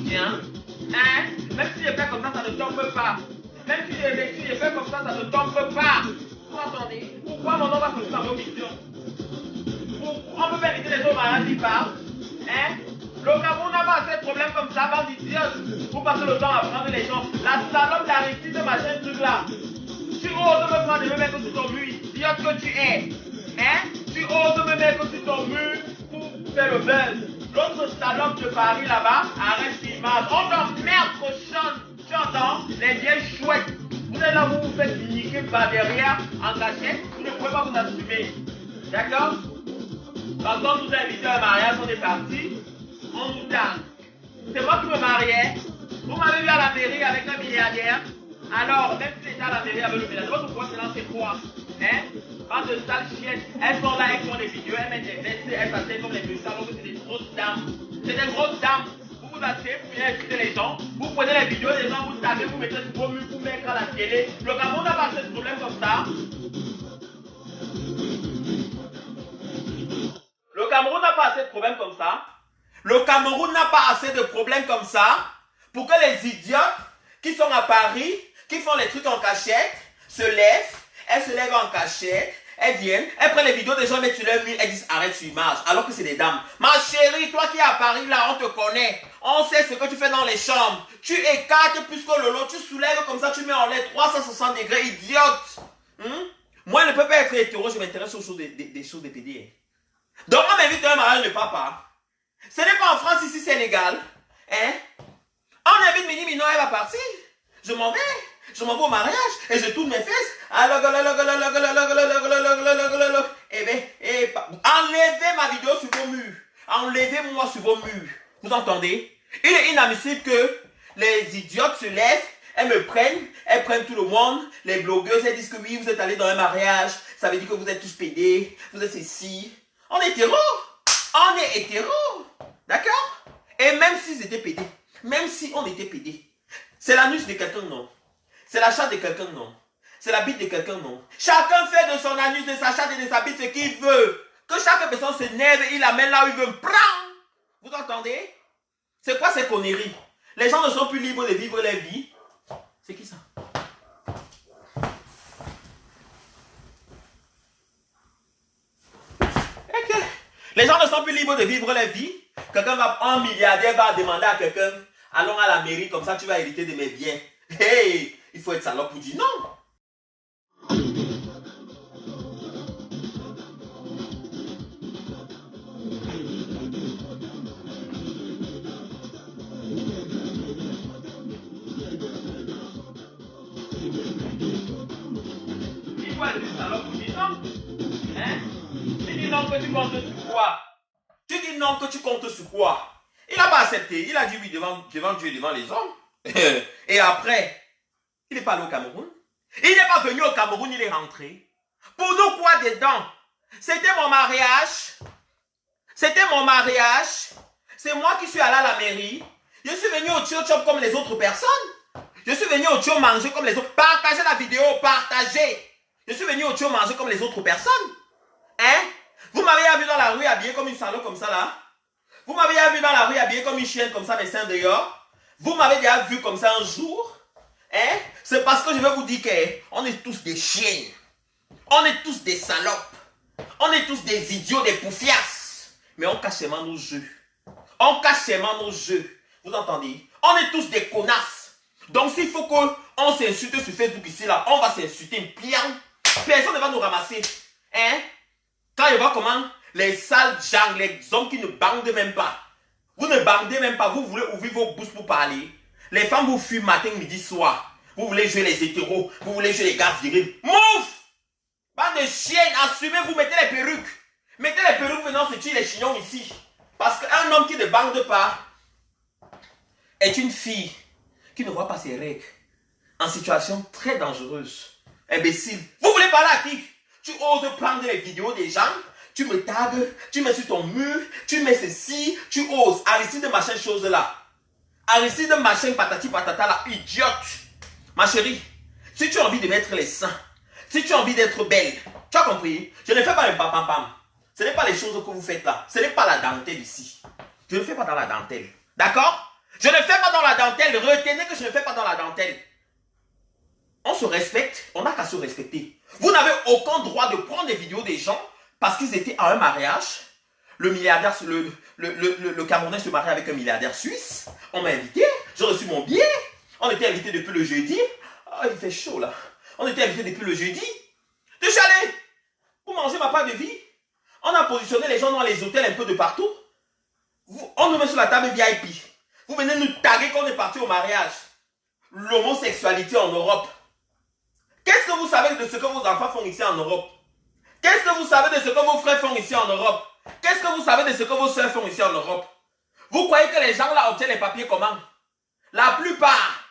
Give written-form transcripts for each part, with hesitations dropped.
bien. Hein? Même si je fais comme ça ne tombe pas. Même si je fais comme ça ne tombe pas. Vous entendez? Pourquoi mon nom va sortir dans vos missions? On peut éviter les autres malades qui parlent. Hein? Le Cameroun n'a pas assez de problèmes comme ça, bande d'idiotes. Vous passez le temps à prendre les gens. La salope d'Aristide de machin truc là. Tu oses me prendre et me mettre sur ton mur, idiote que tu es. Hein? Tu oses me mettre sur ton mur pour faire le buzz. L'autre salope de Paris là-bas, arrête l'image. On t'emmerde, cochonne. Tu entends? Les vieilles chouettes. Vous êtes là, vous vous faites niquer par derrière, en cachette. Vous ne pouvez pas vous assumer. D'accord? Quand on nous a invités à un mariage, on est parti. On nous tanne. C'est moi qui me mariais. Vous m'avez vu à la mairie avec un milliardaire. Alors, même si j'étais à la mairie avec le milliardaire, votre voix c'est quoi? Hein? Bande de sales chiennes. Elles sont là, elles font des vidéos, elles mettent des vestes, elles s'asseyent comme les muscles, alors que c'est des grosses dames. C'est des grosses dames. Vous vous asseyez, vous venez insulter les gens. Vous prenez les vidéos des gens, vous tapez, vous mettez sur vos murs, vous mettez à la télé. Le Cameroun n'a pas de problème comme ça. Le Cameroun n'a pas assez de problèmes comme ça. Le Cameroun n'a pas assez de problèmes comme ça pour que les idiotes qui sont à Paris, qui font les trucs en cachette, se lèvent, elles se lèvent en cachette, elles viennent, elles prennent les vidéos des gens, mettent sur leur mur, elles disent arrête sur image, alors que c'est des dames. Ma chérie, toi qui es à Paris là, on te connaît, on sait ce que tu fais dans les chambres. Tu écartes plus que le lot, tu soulèves comme ça, tu mets en l'air 360 degrés, idiote. Moi, je ne peux pas être hétéro, je m'intéresse aux choses des choses des PD. Donc on m'invite à un mariage de papa. Ce n'est pas en France, ici c'est légal. Hein? On invite Mini Mino, elle va partir. Je m'en vais. Je m'en vais au mariage et je tourne mes fesses. Eh bien, enlevez ma vidéo sur vos murs. Enlevez-moi sur vos murs. Vous entendez? Il est inadmissible que les idiotes se lèvent, elles prennent tout le monde. Les blogueuses, elles disent que oui, vous êtes allés dans un mariage. Ça veut dire que vous êtes tous pédés. Vous êtes ceci. On est hétéro. On est hétéro. D'accord? Et même s'ils étaient pédés, même si on était pédés, c'est l'anus de quelqu'un, non. C'est la chatte de quelqu'un, non. C'est la bite de quelqu'un, non. Chacun fait de son anus, de sa chatte et de sa bite ce qu'il veut. Que chaque personne s'énerve, il l'amène là où il veut. Prends! Vous entendez? C'est quoi ces conneries? Les gens ne sont plus libres de vivre leur vie. C'est qui ça? Les gens ne sont plus libres de vivre leur vie. Un milliardaire va demander à quelqu'un, allons à la mairie, comme ça tu vas hériter de mes biens. Hey, il faut être salope pour dire non. Il faut être salope pour dire non. Hein? Tu dis non que tu comptes sur quoi? Tu dis non que tu comptes sur quoi? Il n'a pas accepté. Il a dit oui devant Dieu, devant les hommes. Et après, il n'est pas allé au Cameroun. Il n'est pas venu au Cameroun, il est rentré. Pour nous, quoi dedans? C'était mon mariage. C'était mon mariage. C'est moi qui suis allé à la mairie. Je suis venu au Tchop comme les autres personnes. Je suis venu au Tchop manger comme les autres. Partagez la vidéo, partagez. Je suis venu au Tchop manger comme les autres personnes. Hein? Vous m'avez vu dans la rue habillé comme une salope comme ça là? Vous m'avez vu dans la rue habillé comme une chienne comme ça, mes seins dehors? Vous m'avez déjà vu comme ça un jour? Hein? C'est parce que je vais vous dire qu'on est tous des chiens. On est tous des salopes. On est tous des idiots, des poufiasses. Mais on cache seulement nos jeux. On cache seulement nos jeux. Vous entendez? On est tous des connasses. Donc s'il faut qu'on s'insulte sur Facebook ici là, on va s'insulter. Personne ne va nous ramasser. Hein? Quand je vois comment les sales gens, les hommes qui ne bandent même pas. Vous ne bandez même pas, vous voulez ouvrir vos bouches pour parler. Les femmes vous fument matin, midi, soir. Vous voulez jouer les hétéros, vous voulez jouer les gars virils. Mouf! Bande de chiennes, assumez, vous mettez les perruques. Mettez les perruques venant se tuer les chignons ici. Parce qu'un homme qui ne bande pas est une fille qui ne voit pas ses règles. En situation très dangereuse. Imbécile. Vous voulez parler à qui? Tu oses prendre les vidéos des gens, tu me tagues, tu mets sur ton mur, tu mets ceci, tu oses. Aristide de machin chose là. Aristide de machin patati patata là, idiote. Ma chérie, si tu as envie de mettre les seins, si tu as envie d'être belle, tu as compris? Je ne fais pas le pam-pam-pam. Ce n'est pas les choses que vous faites là. Ce n'est pas la dentelle ici. Je ne fais pas dans la dentelle. D'accord? Je ne fais pas dans la dentelle. Retenez que je ne fais pas dans la dentelle. On se respecte, on n'a qu'à se respecter. Vous n'avez aucun droit de prendre des vidéos des gens parce qu'ils étaient à un mariage. Le milliardaire, le Camerounais se marie avec un milliardaire suisse. On m'a invité, j'ai reçu mon billet. On était invité depuis le jeudi. Ah, il fait chaud là. On était invité depuis le jeudi. Je suis allé pour manger ma part de vie. On a positionné les gens dans les hôtels un peu de partout. On nous met sur la table VIP. Vous venez nous taguer quand on est parti au mariage. L'homosexualité en Europe. Qu'est-ce que vous savez de ce que vos enfants font ici en Europe? Qu'est-ce que vous savez de ce que vos frères font ici en Europe? Qu'est-ce que vous savez de ce que vos soeurs font ici en Europe? Vous croyez que les gens là obtiennent les papiers comment? La plupart,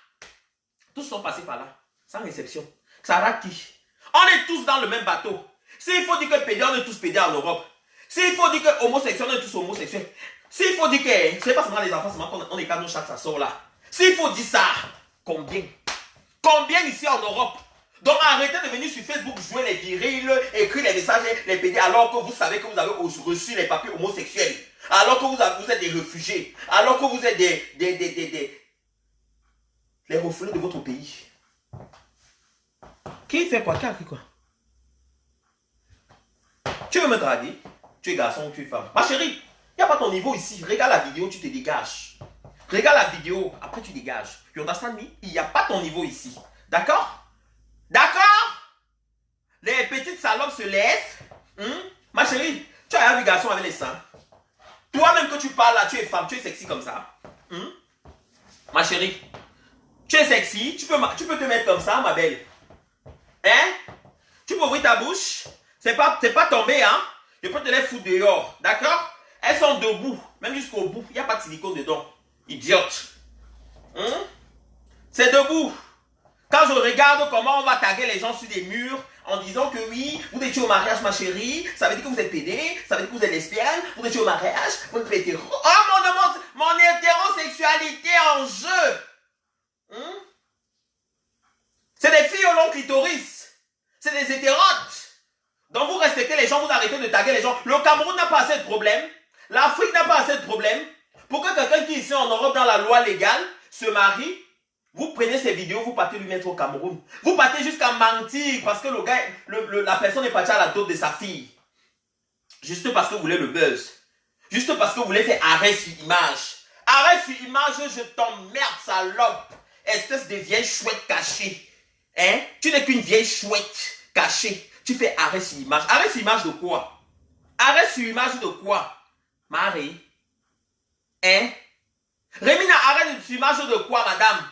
tous sont passés par là, sans exception. Ça rate qui? On est tous dans le même bateau. S'il faut dire que pédé, on est tous pédés en Europe. S'il faut dire que homosexuel, on est tous homosexuels. S'il faut dire que c'est pas seulement les enfants, seulement qu'on est quand chaque ça sort là. S'il faut dire ça, combien? Combien ici en Europe? Donc arrêtez de venir sur Facebook jouer les virils, écrire les messages, les pédés, alors que vous savez que vous avez reçu les papiers homosexuels. Alors que vous êtes des réfugiés. Alors que vous êtes les reflets de votre pays. Qui fait quoi? Qui a écrit quoi? Tu veux me draguer? Tu es garçon ou tu es femme? Ma chérie, il n'y a pas ton niveau ici. Regarde la vidéo, tu te dégages. Regarde la vidéo, après tu dégages. You understand me? Il n'y a pas ton niveau ici. D'accord? D'accord? Les petites salopes se laissent. Ma chérie, tu as un garçon avec les seins. Toi-même que tu parles là, tu es femme, tu es sexy comme ça. Ma chérie, tu es sexy, tu peux te mettre comme ça, ma belle. Hein? Tu peux ouvrir ta bouche. C'est pas tombé, hein? Je peux te les foutre dehors, d'accord? Elles sont debout, même jusqu'au bout. Il n'y a pas de silicone dedans. Idiote. C'est debout. Quand je regarde comment on va taguer les gens sur des murs en disant que oui, vous étiez au mariage, ma chérie, ça veut dire que vous êtes pédé, ça veut dire que vous êtes lesbienne, vous étiez au mariage, vous êtes hétéro. Oh mon hétérosexualité en jeu. C'est des filles au long clitoris. C'est des hétérotes. Donc vous respectez les gens, vous arrêtez de taguer les gens. Le Cameroun n'a pas assez de problèmes. L'Afrique n'a pas assez de problèmes. Pour que quelqu'un qui est ici en Europe dans la loi légale se marie, vous prenez ces vidéos, vous partez lui mettre au Cameroun. Vous partez jusqu'à mentir parce que le gars, la personne est partie à la dot de sa fille. Juste parce que vous voulez le buzz. Juste parce que vous voulez faire arrêt sur image. Arrêt sur image, je t'emmerde, salope. Espèce de vieille chouette cachée. Hein? Tu n'es qu'une vieille chouette cachée. Tu fais arrêt sur image. Arrêt sur image de quoi? Arrêt sur image de quoi? Marie. Hein? Rémina, arrête sur image de quoi, madame?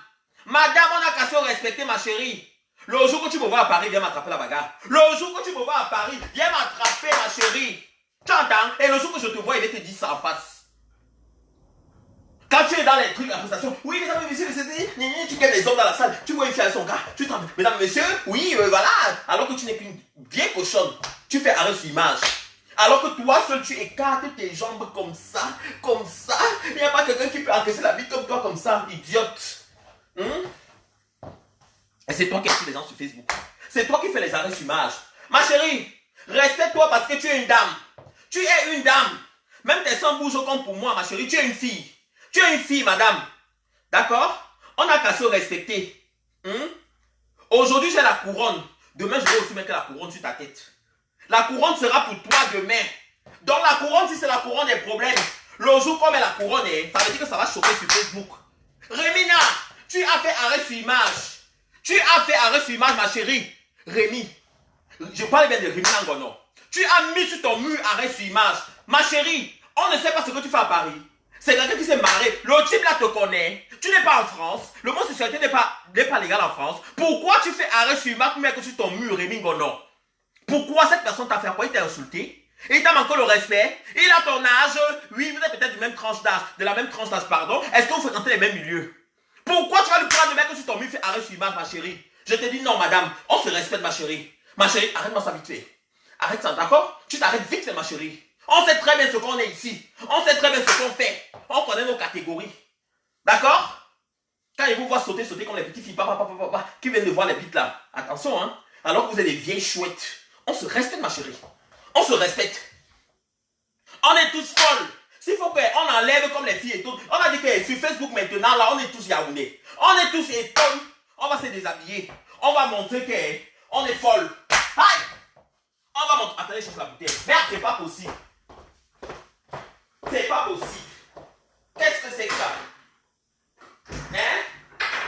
Madame, on a qu'à se respecter, ma chérie. Le jour que tu me vois à Paris, viens m'attraper la bagarre. Le jour que tu me vois à Paris, viens m'attraper, ma chérie. Tu entends? Et le jour que je te vois, il va te dire ça en face. Quand tu es dans les trucs, la prestation, oui, mesdames et messieurs, tu gagnes les hommes dans la salle, tu vois une fille avec son gars, tu t'en... Mesdames et messieurs, oui, voilà. Alors que tu n'es qu'une vieille cochonne, tu fais arrêt sur image. Alors que toi seul, tu écartes tes jambes comme ça, comme ça. Il n'y a pas quelqu'un qui peut encaisser la vie comme toi, comme ça, idiote. Et c'est toi qui écris les gens sur Facebook. C'est toi qui fais les arrêts sur image. Ma chérie, respecte-toi parce que tu es une dame. Tu es une dame. Même tes seins bougent comme pour moi, ma chérie. Tu es une fille. Tu es une fille, madame. D'accord? On n'a qu'à se respecter. Aujourd'hui, j'ai la couronne. Demain, je vais aussi mettre la couronne sur ta tête. La couronne sera pour toi demain. Donc la couronne, si c'est la couronne des problèmes, le jour comme la couronne est, ça veut dire que ça va choquer sur Facebook. Rémina, tu as fait arrêt sur image. Tu as fait arrêt sur image, ma chérie. Rémi, je parle bien de Rémi Nangono. Tu as mis sur ton mur arrêt sur image. Ma chérie, on ne sait pas ce que tu fais à Paris. C'est quelqu'un qui s'est marré. Le type là te connaît. Tu n'es pas en France. Le mot sexualité n'est pas légal en France. Pourquoi tu fais arrêt sur image mais que sur ton mur, Rémi Ngono? Pourquoi cette personne t'a fait quoi? Il t'a insulté? Il t'a manqué le respect? Il a ton âge? Oui, vous êtes peut-être de la même tranche d'âge, pardon. Est-ce que vous fréquentez les mêmes milieux? Pourquoi tu vas lui prendre le mec sur ton mur, fait arrêt sur image, ma chérie? Je te dis non, madame. On se respecte, ma chérie. Ma chérie, arrête-moi ça vite fait. Arrête ça, d'accord? Tu t'arrêtes vite fait, ma chérie. On sait très bien ce qu'on est ici. On sait très bien ce qu'on fait. On connaît nos catégories. D'accord? Quand ils vous voient sauter comme les petites filles, qui viennent de voir les bites là. Attention, hein. Alors que vous êtes des vieilles chouettes. On se respecte, ma chérie. On se respecte. On est tous folles. S'il faut qu'on enlève comme les filles et tout. On a dit que sur Facebook maintenant, là, on est tous yaoundés. On est tous étonnés. On va se déshabiller. On va montrer qu'on est folle. Aïe! On va montrer. Attendez, je cherche la bouteille. Merde, c'est pas possible. C'est pas possible. Qu'est-ce que c'est que ça? Hein?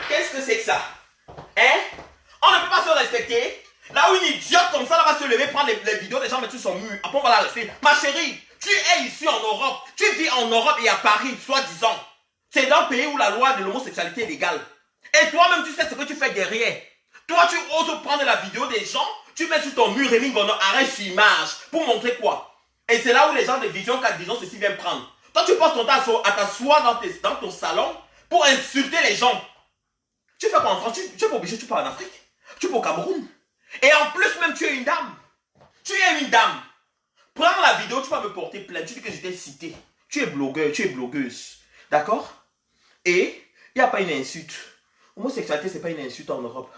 Qu'est-ce que c'est que ça? Hein? On ne peut pas se respecter. Là où une idiote comme ça, là, va se lever, prendre les vidéos des gens, mettre sur son mur. Après, on va la rester. Ma chérie, tu es ici en Europe. Tu vis en Europe et à Paris, soi-disant. C'est dans le pays où la loi de l'homosexualité est légale. Et toi-même, tu sais ce que tu fais derrière. Toi, tu oses prendre la vidéo des gens, tu mets sur ton mur, Rémi Gono, arrête sur image. Pour montrer quoi? Et c'est là où les gens de Vision 4 Vision ceci viennent prendre. Toi, tu passes ton temps à t'asseoir dans ton salon pour insulter les gens. Tu fais quoi en France? Tu es pas obligé, tu pars en Afrique. Tu pars au Cameroun. Et en plus, même, tu es une dame. Tu es une dame. Prends la vidéo, tu vas me porter plainte. Tu dis que j'étais cité. Tu es blogueur, tu es blogueuse. D'accord? Et il n'y a pas une insulte. Homosexualité, ce n'est pas une insulte en Europe.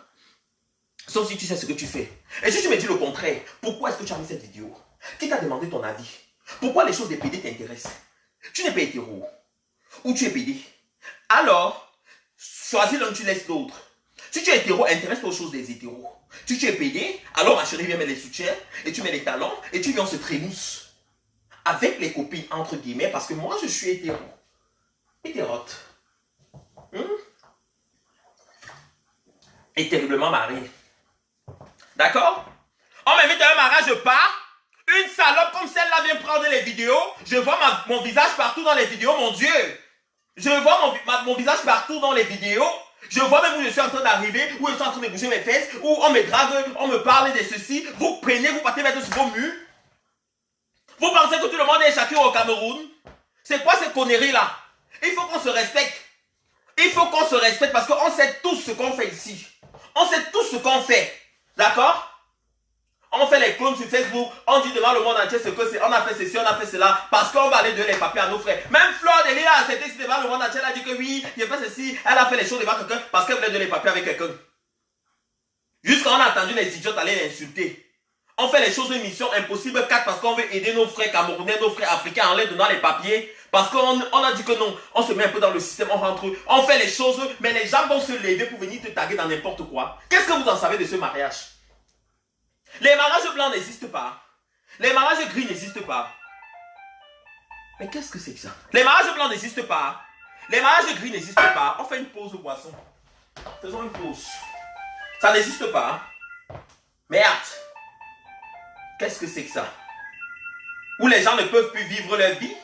Sauf si tu sais ce que tu fais. Et si tu me dis le contraire, pourquoi est-ce que tu as mis cette vidéo? Qui t'a demandé ton avis? Pourquoi les choses des PD t'intéressent? Tu n'es pas hétéro. Ou tu es PD. Alors, choisis l'un, tu laisses l'autre. Si tu es hétéro, intéresse-toi aux choses des hétéros. Si tu es PD, alors ma chérie, viens mettre les soutiens, et tu mets les talons, et tu viens se trémousse. Avec les copines, entre guillemets, parce que moi, je suis hétéro. Hétérote. Et terriblement marié. D'accord? On m'invite à un mariage, je pars. Une salope comme celle-là vient prendre les vidéos. Je vois mon visage partout dans les vidéos, mon Dieu. Je vois mon visage partout dans les vidéos. Je vois même où je suis en train d'arriver, où je suis en train de bouger mes fesses, où on me drague, on me parle de ceci. Vous prenez, vous partez mettre sur vos murs. Vous pensez que tout le monde est Shakira au Cameroun? C'est quoi ces conneries-là? Il faut qu'on se respecte. Il faut qu'on se respecte parce qu'on sait tous ce qu'on fait ici. On sait tous ce qu'on fait. D'accord? On fait les clones sur Facebook, on dit devant le monde entier ce que c'est, on a fait ceci, on a fait cela, parce qu'on va aller donner les papiers à nos frères. Même Fleur de Lille a accepté ici devant le monde entier, elle a dit que oui, il a fait ceci, elle a fait les choses devant quelqu'un, parce qu'elle voulait donner les papiers avec quelqu'un. Jusqu'à on a attendu les idiotes aller l'insulter. On fait les choses de mission impossible 4 parce qu'on veut aider nos frères camerounais, nos frères africains en leur donnant les papiers. Parce qu'on a dit que non, on se met un peu dans le système, on rentre, on fait les choses, mais les gens vont se lever pour venir te taguer dans n'importe quoi. Qu'est-ce que vous en savez de ce mariage? Les mariages blancs n'existent pas. Les mariages gris n'existent pas. Mais qu'est-ce que c'est que ça? Les mariages blancs n'existent pas. Les mariages gris n'existent pas. On fait une pause au boisson. Faisons une pause. Ça n'existe pas. Merde. Qu'est-ce que c'est que ça? Où les gens ne peuvent plus vivre leur vie?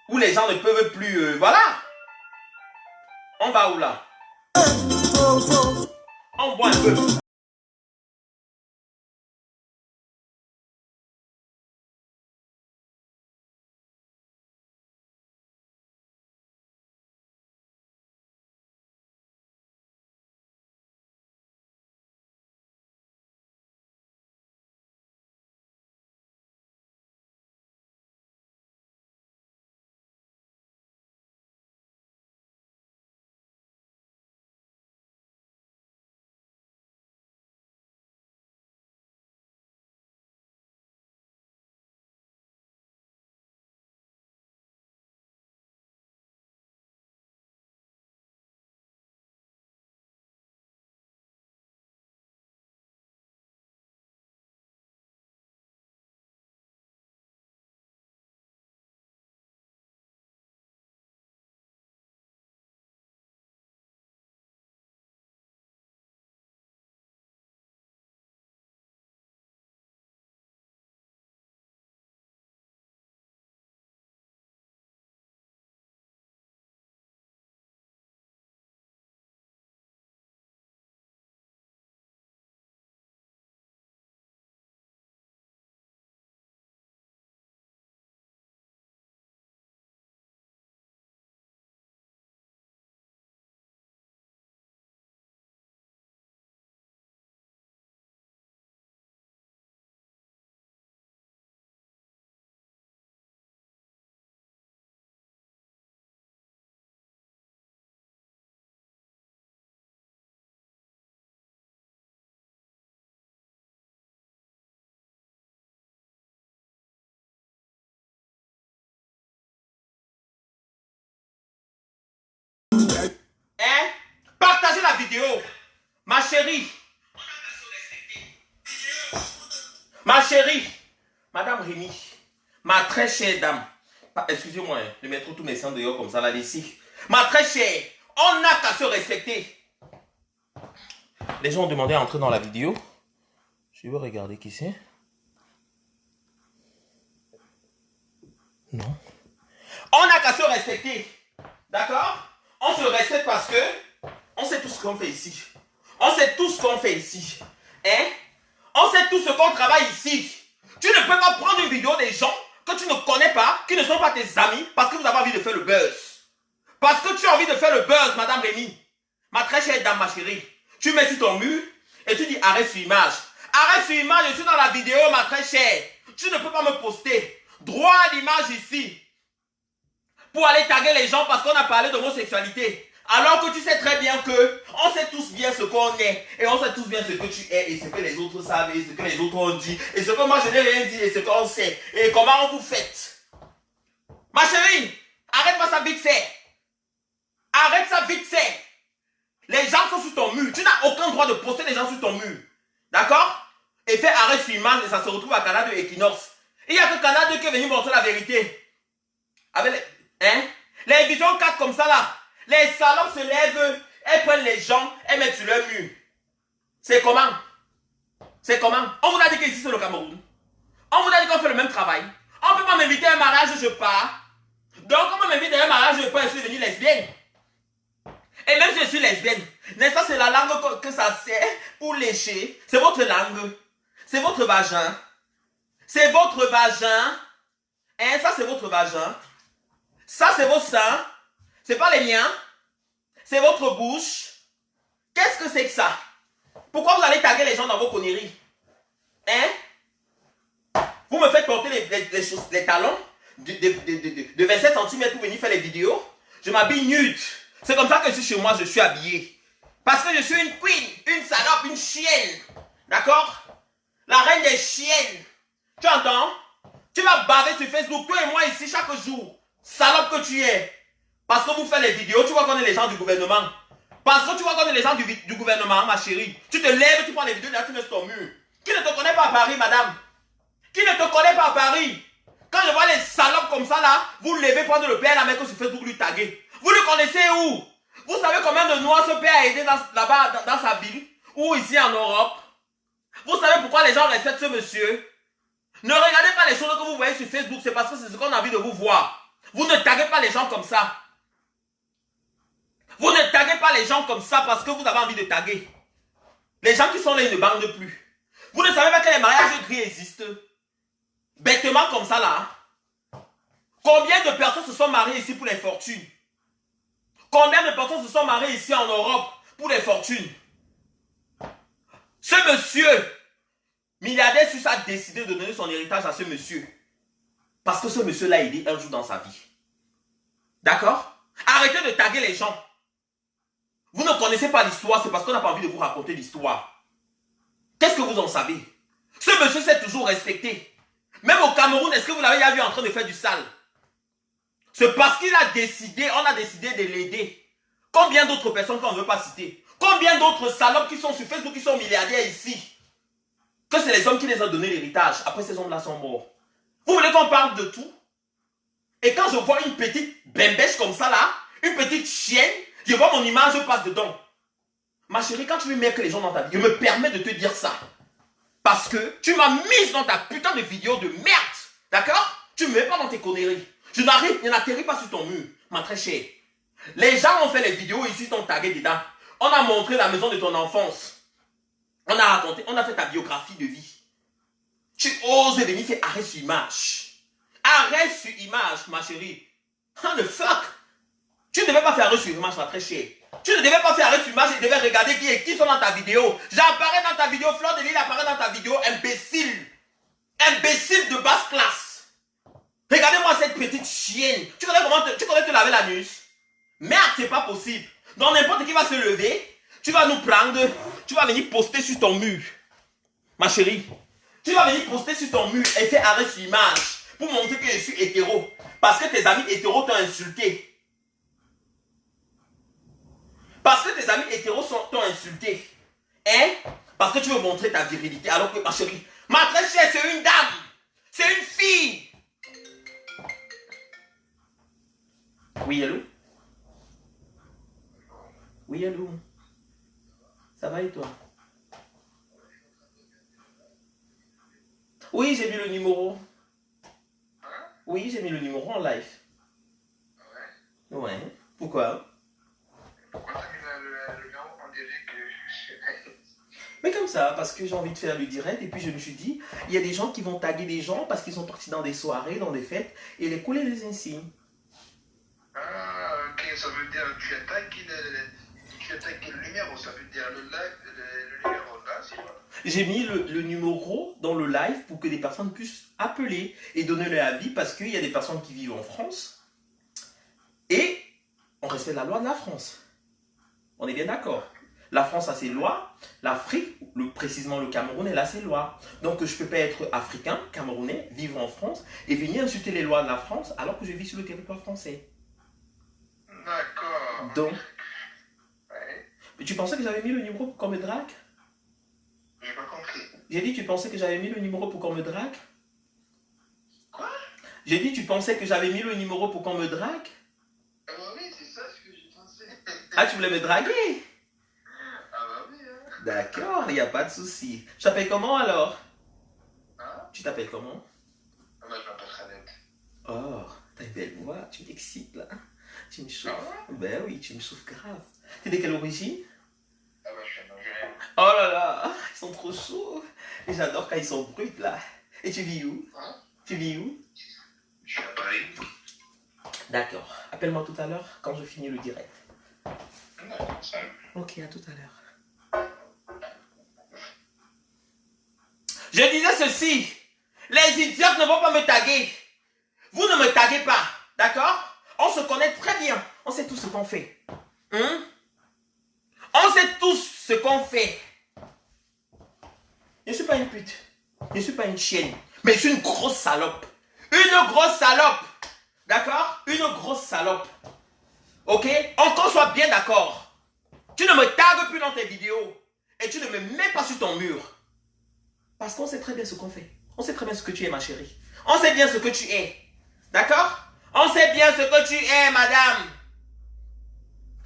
Où les gens ne peuvent plus... voilà. On va où là? On boit un peu. chérie. Ma chérie. Madame Rémi. Ma très chère dame. Excusez-moi de mettre tous mes seins dehors comme ça là d'ici. Ma très chère. On n'a qu'à se respecter. Les gens ont demandé à entrer dans la vidéo. Je vais regarder qui c'est. Non. On n'a qu'à se respecter. D'accord? On se respecte parce que on sait tout ce qu'on fait ici. On sait tout ce qu'on fait ici. Hein? On sait tout ce qu'on travaille ici. Tu ne peux pas prendre une vidéo des gens que tu ne connais pas, qui ne sont pas tes amis, parce que vous avez envie de faire le buzz. Parce que tu as envie de faire le buzz, Madame Rémi. Ma très chère dame, ma chérie. Tu mets sur ton mur et tu dis arrête sur image. Arrête sur image, je suis dans la vidéo, ma très chère. Tu ne peux pas me poster. Droit à l'image ici. Pour aller taguer les gens parce qu'on a parlé d'homosexualité. Alors que tu sais très bien que on sait tous bien ce qu'on est. Et on sait tous bien ce que tu es et ce que les autres savent et ce que les autres ont dit. Et ce que moi je n'ai rien dit et ce qu'on sait. Et comment vous faites. Ma chérie, arrête-moi ça vite fait. Arrête ça vite fait. Les gens sont sur ton mur. Tu n'as aucun droit de poster les gens sur ton mur. D'accord? Et fais arrêt sur image et ça se retrouve à Canal 2 Equinox. Il n'y a que Canal 2 qui est venu montrer la vérité. Avec les visions 4 comme ça là. Les salopes se lèvent, elles prennent les gens, elles mettent sur leur mur. C'est comment? C'est comment? On vous a dit qu'ici c'est le Cameroun. On vous a dit qu'on fait le même travail. On ne peut pas m'inviter à un mariage, je pars. Donc on m'invite à un mariage, je pars, je suis devenue lesbienne. Et même si je suis lesbienne, n'est-ce pas, c'est la langue que ça sert pour lécher. C'est votre langue. C'est votre vagin. C'est votre vagin. Hein, ça c'est votre vagin. Ça c'est vos seins. C'est pas les miens. C'est votre bouche. Qu'est-ce que c'est que ça? Pourquoi vous allez taguer les gens dans vos conneries? Hein? Vous me faites porter les talons de 27 cm pour venir faire les vidéos. Je m'habille nude. C'est comme ça que je suis chez moi, je suis habillé. Parce que je suis une queen, une salope, une chienne. D'accord? La reine des chiennes. Tu entends? Tu vas baver sur Facebook, toi et moi ici chaque jour. Salope que tu es. Parce que vous faites les vidéos, tu vois qu'on est les gens du gouvernement. Parce que tu vois qu'on est les gens du gouvernement, ma chérie. Tu te lèves, tu prends les vidéos, là tu mets sur ton mur. Qui ne te connaît pas à Paris, madame? Qui ne te connaît pas à Paris? Quand je vois les salopes comme ça là, vous levez, prendre le père, la mec sur Facebook, lui taguer. Vous le connaissez où? Vous savez combien de noirs ce père a aidé là-bas dans sa ville? Ou ici en Europe? Vous savez pourquoi les gens respectent ce monsieur? Ne regardez pas les choses que vous voyez sur Facebook, c'est parce que c'est ce qu'on a envie de vous voir. Vous ne taguez pas les gens comme ça. Vous ne taguez pas les gens comme ça parce que vous avez envie de taguer. Les gens qui sont là, ils ne bandent plus. Vous ne savez pas que les mariages gris existent. Bêtement comme ça là. Combien de personnes se sont mariées ici pour les fortunes? Combien de personnes se sont mariées ici en Europe pour les fortunes? Ce monsieur, milliardaire suisse, a décidé de donner son héritage à ce monsieur. Parce que ce monsieur l'a aidé un jour dans sa vie. D'accord? Arrêtez de taguer les gens. Vous ne connaissez pas l'histoire, c'est parce qu'on n'a pas envie de vous raconter l'histoire. Qu'est-ce que vous en savez? Ce monsieur s'est toujours respecté. Même au Cameroun, est-ce que vous l'avez déjà vu en train de faire du sale? C'est parce qu'il a décidé, on a décidé de l'aider. Combien d'autres personnes qu'on ne veut pas citer? Combien d'autres salopes qui sont sur Facebook, qui sont milliardaires ici? Que c'est les hommes qui les ont donné l'héritage. Après, ces hommes-là sont morts. Vous voulez qu'on parle de tout? Et quand je vois une petite bembèche comme ça là, une petite chienne, je vois mon image, je passe dedans. Ma chérie, quand tu veux mettre les gens dans ta vie, je me permets de te dire ça. Parce que tu m'as mise dans ta putain de vidéo de merde. D'accord? Tu ne me mets pas dans tes conneries. Je n'atterris pas sur ton mur, ma très chère. Les gens ont fait les vidéos ici, t'ont tagué dedans. On a montré la maison de ton enfance. On a raconté, on a fait ta biographie de vie. Tu oses venir faire arrêt sur image. Arrêt sur image, ma chérie. How the fuck? Tu ne devais pas faire arrêt sur image, ma très chère. Tu ne devais pas faire arrêt sur image et devais regarder qui sont dans ta vidéo. J'apparais dans ta vidéo, Fleur de Lille apparaît dans ta vidéo, imbécile. Imbécile de basse classe. Regardez-moi cette petite chienne. Tu connais te laver l'anus? Merde, c'est pas possible. Donc n'importe qui va se lever, tu vas nous prendre, tu vas venir poster sur ton mur. Ma chérie, tu vas venir poster sur ton mur et faire arrêt sur image pour montrer que je suis hétéro. Parce que tes amis hétéros t'ont insulté. Parce que tes amis hétéros t'ont insulté. Hein? Parce que tu veux montrer ta virilité alors que, ma chérie, ma très chère, c'est une dame. C'est une fille. Oui, allô? Oui, allô? Ça va et toi? Oui, j'ai mis le numéro. Oui, j'ai mis le numéro en live. Ouais. Pourquoi? Pourquoi t'as mis le numéro? On dirait que... Mais comme ça, parce que j'ai envie de faire le direct et puis je me suis dit, il y a des gens qui vont taguer des gens parce qu'ils sont partis dans des soirées, dans des fêtes et les coller les insignes. Ah, ok, ça veut dire que tu attaques le numéro, ça veut dire le numéro là, c'est quoi? J'ai mis le numéro dans le live pour que des personnes puissent appeler et donner leur avis parce qu'il y a des personnes qui vivent en France et on respecte la loi de la France. On est bien d'accord. La France a ses lois, l'Afrique, précisément le Cameroun, elle a ses lois. Donc je ne peux pas être africain, camerounais, vivre en France et venir insulter les lois de la France alors que je vis sur le territoire français. D'accord. Donc, Ouais. mais tu pensais que j'avais mis le numéro pour qu'on me drague? J'ai pas compris. J'ai dit, tu pensais que j'avais mis le numéro pour qu'on me drague? Quoi? J'ai dit, tu pensais que j'avais mis le numéro pour qu'on me drague? Ah bah oui, c'est ça ce que j'ai pensé. Ah, tu voulais me draguer? Ah bah oui, hein. D'accord, il n'y a pas de souci. Je t'appelle comment alors? Hein? Tu t'appelles comment? Ah bah je m'appelle Khaled. Oh, t'as une belle voix, tu m'excites là. Tu me chauffes. Ah ouais? Ben oui, tu me chauffes grave. T'es de quelle origine? Ah bah je suis un Algérien. Oh là là, ils sont trop chauds. Et j'adore quand ils sont bruts là. Et tu vis où? Hein? Tu vis où? Je suis à Paris. D'accord. Appelle-moi tout à l'heure quand je finis le direct. D'accord, ça. Ok, à tout à l'heure. Je disais ceci. Les idiotes ne vont pas me taguer. Vous ne me taguez pas. D'accord? On se connaît très bien. On sait tout ce qu'on fait. On sait tous ce qu'on fait. Je ne suis pas une pute. Je ne suis pas une chienne. Mais je suis une grosse salope. Une grosse salope. D'accord? Une grosse salope. Ok? Qu'on soit bien d'accord. Tu ne me tagues plus dans tes vidéos. Et tu ne me mets pas sur ton mur. Parce qu'on sait très bien ce qu'on fait. On sait très bien ce que tu es, ma chérie. On sait bien ce que tu es. D'accord? On sait bien ce que tu es, madame.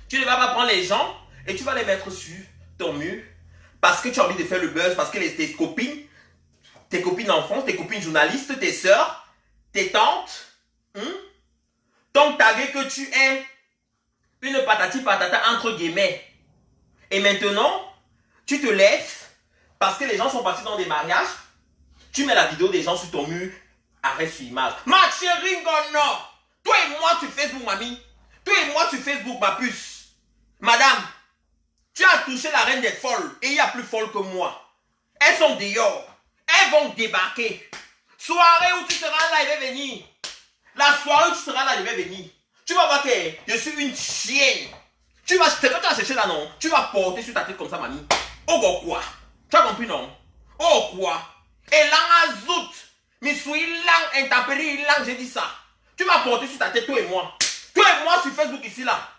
Tu ne vas pas prendre les gens et tu vas les mettre sur ton mur parce que tu as envie de faire le buzz, parce que tes copines d'enfance, tes copines journalistes, tes soeurs, tes tantes, t'ont tagué que tu es une patati patata entre guillemets. Et maintenant, tu te lèves parce que les gens sont partis dans des mariages, tu mets la vidéo des gens sur ton mur, arrête sur image. Ma chérie Ngono, toi et moi sur Facebook, mamie. Toi et moi sur Facebook, ma puce. Madame, tu as touché la reine des folles et il y a plus folle que moi. Elles sont dehors. Elles vont débarquer. Soirée où tu seras là, il va venir. La soirée où tu seras là, il va venir. Tu vas voir que je suis une chienne. C'est que tu vas chercher là, non? Tu vas porter sur ta tête comme ça, mamie. Oh, quoi? Tu as compris, non? Oh, quoi? Et là, azout. Mais suis lang, intempérie, lang, j'ai dit ça. Tu vas porter sur ta tête, toi et moi. Toi et moi sur Facebook ici, là.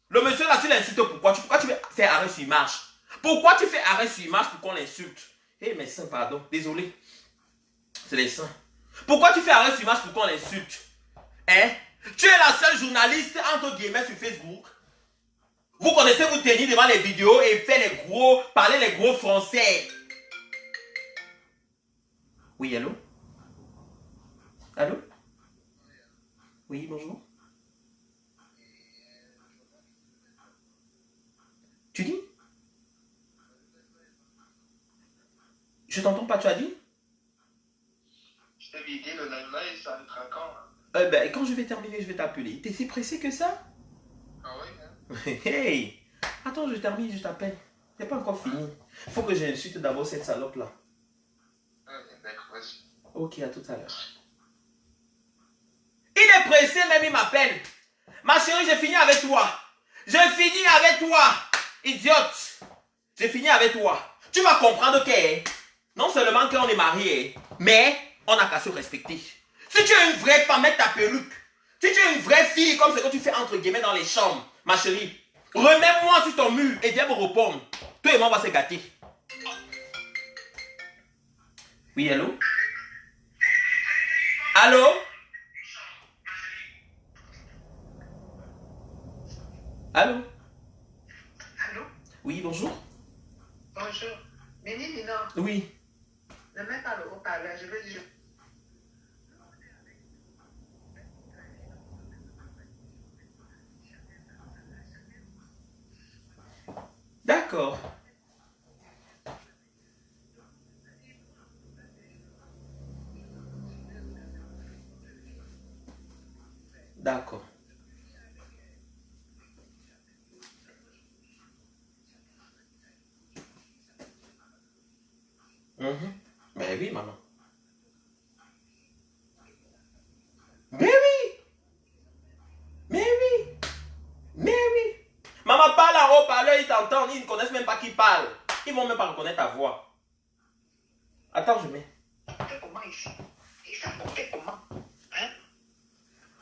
Le monsieur là, tu l'insultes pourquoi? Pourquoi tu fais arrêt sur image? Pourquoi tu fais arrêt sur image pour qu'on l'insulte? Eh, mes seins, pardon, désolé. C'est les seins. Pourquoi tu fais arrêt sur image pour qu'on l'insulte? Hein? Tu es la seule journaliste, entre guillemets, sur Facebook. Vous connaissez vous tenir devant les vidéos et faire parler les gros français. Oui, allô? Allô? Oui, bonjour. Tu dis? Je t'entends pas, tu as dit? Je t'avais dit le live là et ça arrivera quand? Ben, quand je vais terminer, je vais t'appeler. T'es si pressé que ça? Ah oui, hein? Hey! Attends, je termine, je t'appelle. C'est pas encore fini. Faut que j'insulte d'abord cette salope là. D'accord, vas-y. Ok, à tout à l'heure. Il est pressé, même il m'appelle. Ma chérie, j'ai fini avec toi. J'ai fini avec toi. Idiote. J'ai fini avec toi. Tu vas comprendre que non seulement qu'on est mariés, mais on n'a qu'à se respecter. Si tu es une vraie femme, mets ta perruque. Si tu es une vraie fille, comme ce que tu fais entre guillemets dans les chambres, ma chérie, remets-moi sur ton mur et viens me répondre. Toi et moi, on va se gâter. Oui, allô? Allô? Allô? Allô? Oui, bonjour. Bonjour. Mini, non. Oui. Ne mets pas le haut-parleur, je veux dire. D'accord. D'accord. Mhm. Mais oui, maman. Mais oui. Mais oui. Mais oui. Maman parle en haut-parleur, ils t'entendent, ils ne connaissent même pas qui parle. Ils vont même pas reconnaître ta voix. Attends, je mets. On fait comment ici? Ils savent qu'on fait comment? Hein?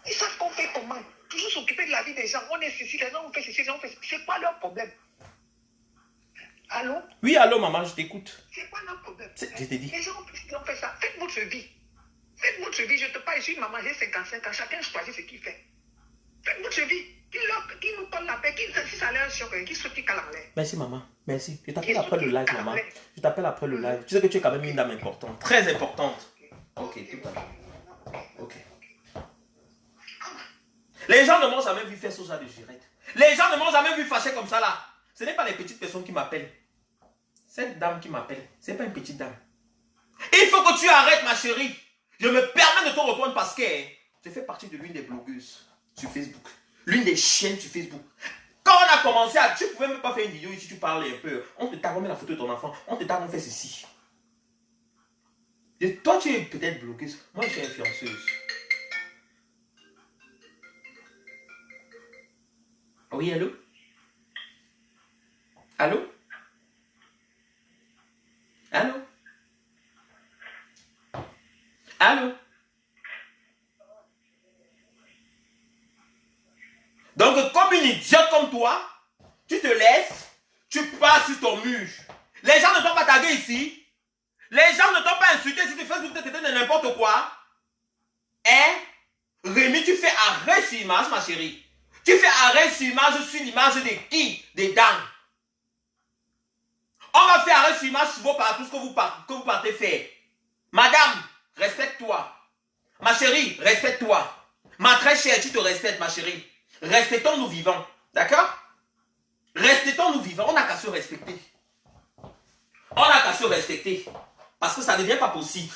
Ils savent qu'on fait comment? Toujours s'occuper de la vie des gens. On est ceci, les gens ont fait ceci, les gens ont fait ceci. C'est quoi leur problème? Allô? Oui, allô, maman, je t'écoute. C'est quoi leur problème? Je t'ai dit. Les gens ont fait ça. Faites votre vie. Faites votre vie. Je te parle, je suis une maman, j'ai 55 ans. Chacun choisit ce qu'il fait. Faites votre vie. Qui nous donne la paix, si ça a l'air choc, qui se pique à l'air. Merci, maman. Merci. Je t'appelle après le live, maman. Je t'appelle après le live. Tu sais que tu es quand même une dame importante. Très importante. Ok, tout à fait. Ok. Les gens ne m'ont jamais vu faire ce genre de girette. Les gens ne m'ont jamais vu fâcher comme ça là. Ce n'est pas les petites personnes qui m'appellent. Cette dame qui m'appelle, ce n'est pas une petite dame. Il faut que tu arrêtes, ma chérie. Je me permets de te répondre parce que je fais partie de l'une des blogueuses sur Facebook. L'une des chaînes sur Facebook. Quand on a commencé à... Tu ne pouvais même pas faire une vidéo ici, tu parlais un peu. On te t'a remis la photo de ton enfant. On te t'a fait ceci. Et toi, tu es peut-être blogueuse. Moi, je suis influenceuse. Oui, allô? Allô? Allô? Allô? Donc, comme une idiote comme toi, tu te laisses, tu passes sur ton mur. Les gens ne t'ont pas tagué ici. Les gens ne t'ont pas insulté si tu fais de n'importe quoi. Hein? Rémi, tu fais arrêt sur image, ma chérie. Tu fais arrêt sur l'image de qui? Des dames. On va faire arrêt sur image sur vos partout ce que vous partez faire. Madame, respecte-toi. Ma chérie, respecte-toi. Ma très chère, tu te respectes, ma chérie. Respectons-nous vivants. D'accord? Respectons-nous vivants. On n'a qu'à se respecter. On n'a qu'à se respecter. Parce que ça ne devient pas possible.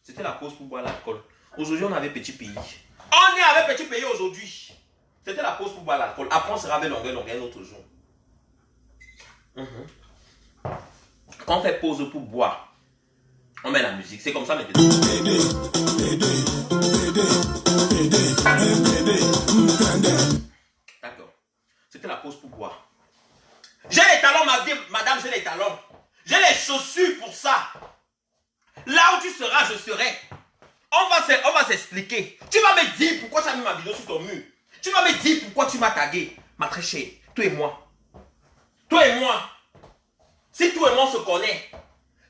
C'était la pause pour boire l'alcool. Aujourd'hui, on avait petit pays. On est avec petit pays aujourd'hui. C'était la pause pour boire l'alcool. Après, on sera avec longueur un autre jour. Quand on fait pause pour boire, on met la musique. C'est comme ça maintenant. D'accord. C'était la pause pour boire. J'ai les talons, madame, j'ai les talons. J'ai les chaussures pour ça. Là où tu seras, je serai. On va s'expliquer. Tu vas me dire pourquoi tu as mis ma vidéo sur ton mur. Tu vas me dire pourquoi tu m'as tagué. Ma très chère, toi et moi. Toi et moi. Si toi et moi on se connaît.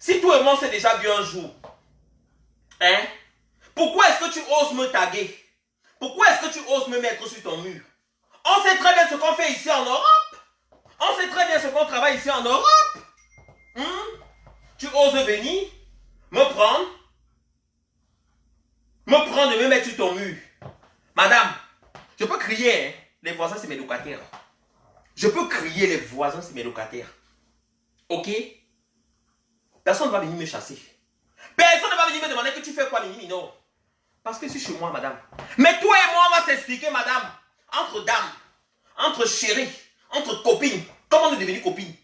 Si toi et moi on s'est déjà vu un jour. Hein? Pourquoi est-ce que tu oses me taguer? Pourquoi est-ce que tu oses me mettre sur ton mur? On sait très bien ce qu'on fait ici en Europe. On sait très bien ce qu'on travaille ici en Europe. Tu oses venir me prendre et me mettre sur ton mur. Madame, je peux crier, hein? Les voisins c'est mes locataires. Je peux crier, les voisins c'est mes locataires. Ok? Personne ne va venir me chasser. Personne ne va venir me demander que tu fais quoi, Mini, non. Parce que c'est chez moi, madame. Mais toi et moi, on va s'expliquer, madame. Entre dames, entre chéries, entre copines. Comment on est devenu copines?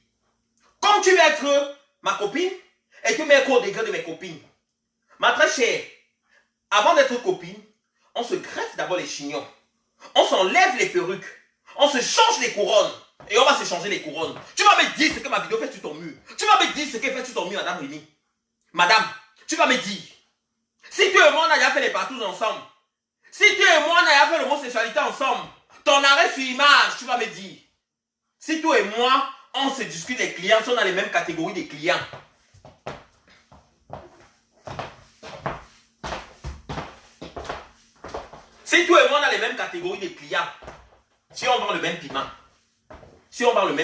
Comme tu veux être ma copine et tu mets au degré de mes copines. Ma très chère, avant d'être copine, on se greffe d'abord les chignons. On s'enlève les perruques. On se change les couronnes. Et on va se changer les couronnes. Tu vas me dire ce que ma vidéo fait sur ton mur. Tu vas me dire ce qu'elle fait sur ton mur, madame Rémi. Madame, Tu vas me dire, si toi et moi on a déjà fait les partous ensemble, si toi et moi on a déjà fait l'homosexualité ensemble, ton arrêt sur image, tu vas me dire, si toi et moi on se discute des clients, si on a les mêmes catégories de clients. Si toi et moi on a les mêmes catégories de clients, si on vend le même piment, si on vend le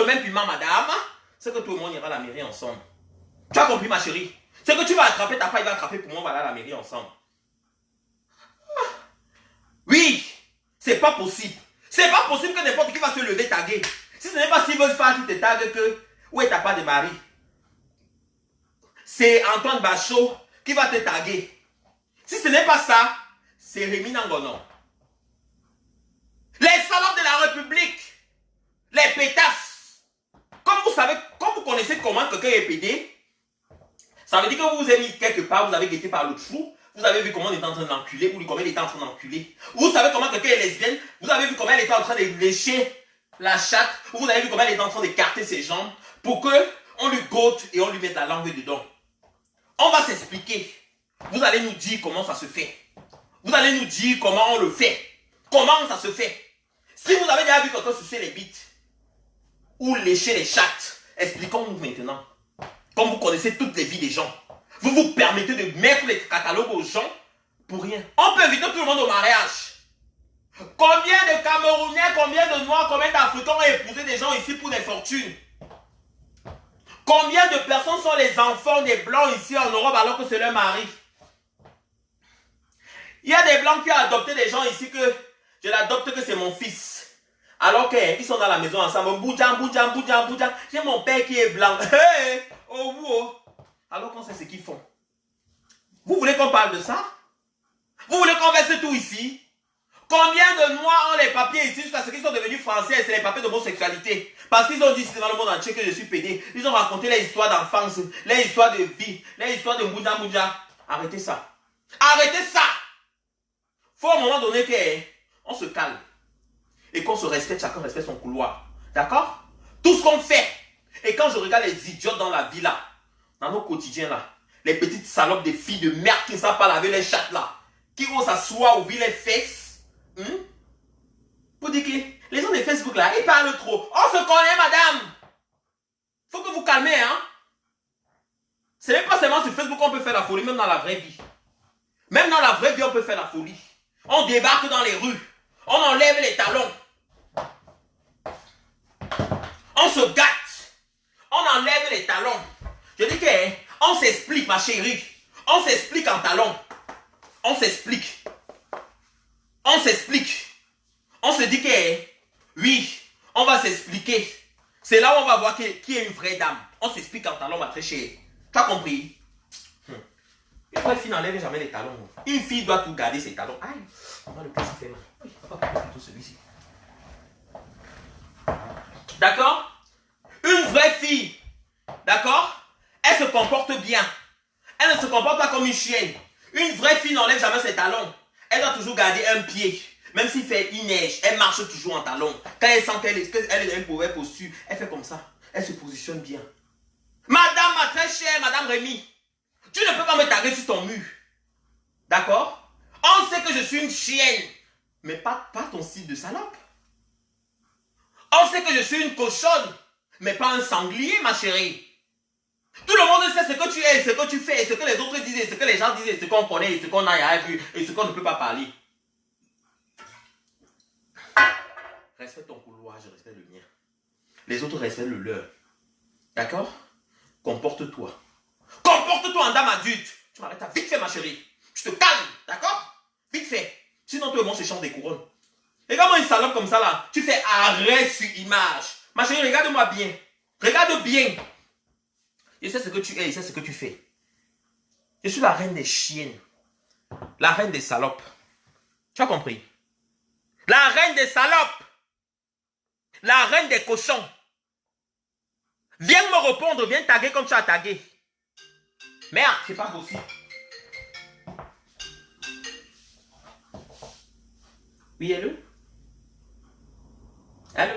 même piment, madame, c'est que toi et moi on ira à la mairie ensemble. Tu as compris ma chérie? C'est que tu vas attraper ta part, il va attraper pour moi, on va aller à la mairie ensemble. Oui, c'est pas possible. C'est pas possible que n'importe qui va se lever taguer. Si ce n'est pas s'il veut faire qui te tague que où est ta part de mari? C'est Antoine Bachot qui va te taguer. Si ce n'est pas ça, c'est Rémi Nangonon. Les salopes de la République, les pétasses. Comme vous savez, comme vous connaissez comment quelqu'un est pédé, ça veut dire que vous vous êtes mis quelque part, vous avez guetté par l'autre trou, vous avez vu comment il était en train d'enculer, ou comment il était en train d'enculer. Vous savez comment quelqu'un est lesbienne, vous avez vu comment elle était en train de lécher la chatte, ou vous avez vu comment elle était en train d'écarter ses jambes, pour que on lui gote et on lui mette la langue dedans. On va s'expliquer. Vous allez nous dire comment ça se fait. Vous allez nous dire comment on le fait. Comment ça se fait. Si vous avez déjà vu quelqu'un sucer les bites, ou lécher les chattes, expliquons-nous maintenant. Comme vous connaissez toutes les vies des gens, vous vous permettez de mettre les catalogues aux gens pour rien. On peut inviter tout le monde au mariage. Combien de Camerounais, combien de Noirs, combien d'Africains ont épousé des gens ici pour des fortunes? Combien de personnes sont les enfants des Blancs ici en Europe alors que c'est leur mari? Il y a des Blancs qui ont adopté des gens ici que je l'adopte que c'est mon fils. Alors qu'ils sont dans la maison ensemble. Boudjan. J'ai mon père qui est blanc. Hey, oh. Alors qu'on sait ce qu'ils font. Vous voulez qu'on parle de ça? Vous voulez qu'on verse tout ici? Combien de Noirs ont les papiers ici jusqu'à ce qu'ils sont devenus français? C'est les papiers d'homosexualité. Parce qu'ils ont dit dans le monde entier que je suis pédé. Ils ont raconté les histoires d'enfance, les histoires de vie, les histoires de Boudja. Arrêtez ça. Arrêtez ça. Faut à un moment donné qu'on se calme. Et qu'on se respecte, chacun respecte son couloir. D'accord? Tout ce qu'on fait. Et quand je regarde les idiotes dans la vie là, dans nos quotidiens là, les petites salopes de filles de merde qui ne savent pas laver les chattes là, qui vont s'asseoir ouvrir les fesses, pour dire que les gens de Facebook là, ils parlent trop. On se connaît, madame. Faut que vous calmez, hein. C'est même pas seulement sur Facebook qu'on peut faire la folie, même dans la vraie vie. Même dans la vraie vie, on peut faire la folie. On débarque dans les rues. On enlève les talons. On se gâte. On enlève les talons. Je dis que on s'explique, ma chérie. On s'explique en talons. On s'explique. On s'explique. On se dit que oui, on va s'expliquer. C'est là où on va voir qui est une vraie dame. On s'explique en talons, ma très chère. Tu as compris? Une vraie fille n'enlève jamais les talons. Une fille doit tout garder ses talons. Aïe, moi le ça fait mal. Oui, on va plutôt celui-ci. D'accord? Une vraie fille, d'accord? Elle se comporte bien. Elle ne se comporte pas comme une chienne. Une vraie fille n'enlève jamais ses talons. Elle doit toujours garder un pied. Même s'il fait une neige, elle marche toujours en talons. Quand elle sent qu'elle est dans une mauvaise posture, elle fait comme ça. Elle se positionne bien. Madame, ma très chère, Madame Rémi, tu ne peux pas me taguer sur ton mur. D'accord? On sait que je suis une chienne, mais pas ton style de salope. On sait que je suis une cochonne, mais pas un sanglier, ma chérie. Tout le monde sait ce que tu es, ce que tu fais, ce que les autres disaient, ce que les gens disaient, ce qu'on connaît, ce qu'on a vu, et ce qu'on ne peut pas parler. Respecte ton couloir, je respecte le mien. Les autres respectent le leur. D'accord? Comporte-toi. Comporte-toi en dame adulte. Tu m'arrêtes à vite fait, ma chérie. Tu te calmes, d'accord? Vite fait. Sinon, toi et moi, on se change des couronnes. Regarde-moi une salope comme ça, là. Tu fais arrêt sur image. Ma chérie, regarde-moi bien. Regarde bien. Je sais ce que tu es, je sais ce que tu fais. Je suis la reine des chiennes. La reine des salopes. Tu as compris? La reine des salopes. La reine des cochons. Viens me répondre, viens taguer comme tu as tagué. Merde, c'est pas possible. Oui, allô? Allô?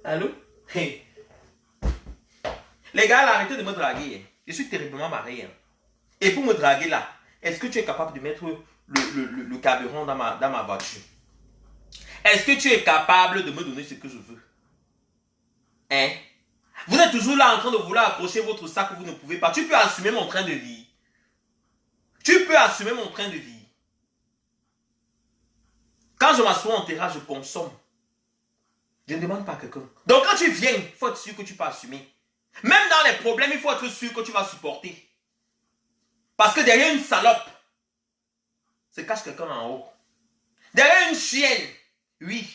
Allô? Hey. Les gars, là, arrêtez de me draguer. Je suis terriblement marié. Hein. Et pour me draguer là, est-ce que tu es capable de mettre le carburant dans ma voiture? Est-ce que tu es capable de me donner ce que je veux? Hein? Vous êtes toujours là en train de vouloir accrocher votre sac où vous ne pouvez pas. Tu peux assumer mon train de vie. Tu peux assumer mon train de vie. Quand je m'assois en terrasse, je consomme. Je ne demande pas à quelqu'un. Donc quand tu viens, il faut être sûr que tu peux assumer. Même dans les problèmes, il faut être sûr que tu vas supporter. Parce que derrière une salope, se cache quelqu'un en haut. Derrière une chienne, oui.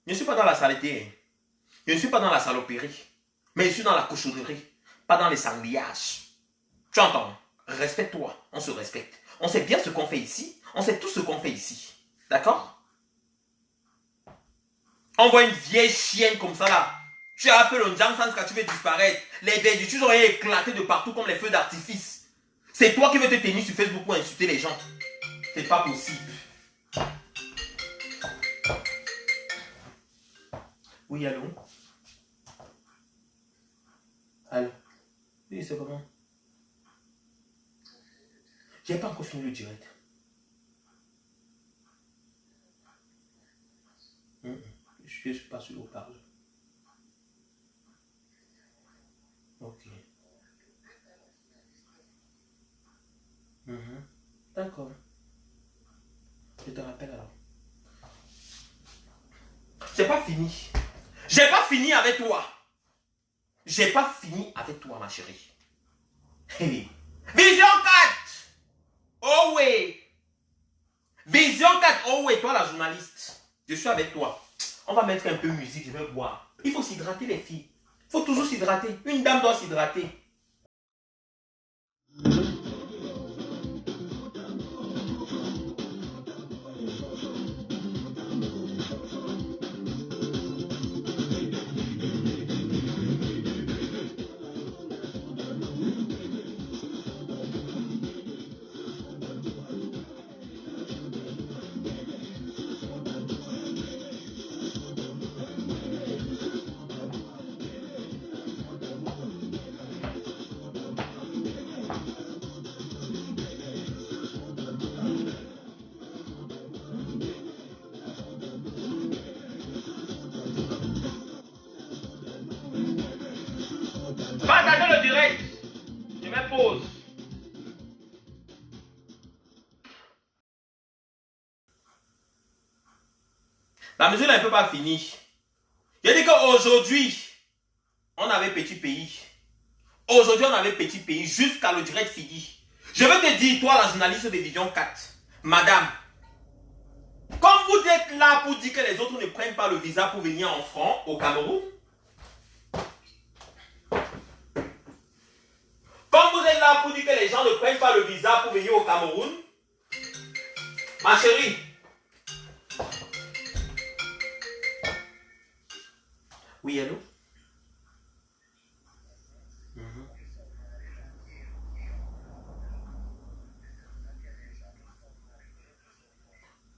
Je ne suis pas dans la saleté. Hein. Je ne suis pas dans la saloperie. Mais je suis dans la cochonnerie. Pas dans les sangliages. Tu entends? Respecte-toi. On se respecte. On sait bien ce qu'on fait ici. On sait tout ce qu'on fait ici. D'accord? On voit une vieille chienne comme ça là. Tu as fait le jam sans que tu veux disparaître. Les vertus ont éclaté de partout comme les feux d'artifice. C'est toi qui veux te tenir sur Facebook pour insulter les gens. C'est pas possible. Oui, allô? Allô? Oui, c'est comment? J'ai pas encore fini le direct. Je suis pas sur le haut-parleur. Ok. D'accord. Je te rappelle alors. J'ai pas fini. J'ai pas fini avec toi. J'ai pas fini avec toi, ma chérie. Hey. Vision 4. Oh oui. Vision 4. Oh oui, toi la journaliste. Je suis avec toi. On va mettre un peu de musique, je vais boire. Il faut s'hydrater les filles. Il faut toujours s'hydrater. Une dame doit s'hydrater. Partagez le direct. Je mets pause. La mesure n'est pas finie. J'ai dit qu'aujourd'hui, on avait petit pays. Aujourd'hui, on avait petit pays jusqu'à le direct fini. Je veux te dire, toi, la journaliste de Vision 4, madame, comme vous êtes là pour dire que les autres ne prennent pas le visa pour venir en France, au Cameroun, comme vous êtes là pour dire que les gens ne prennent pas le visa pour venir au Cameroun, ma chérie, oui, allô?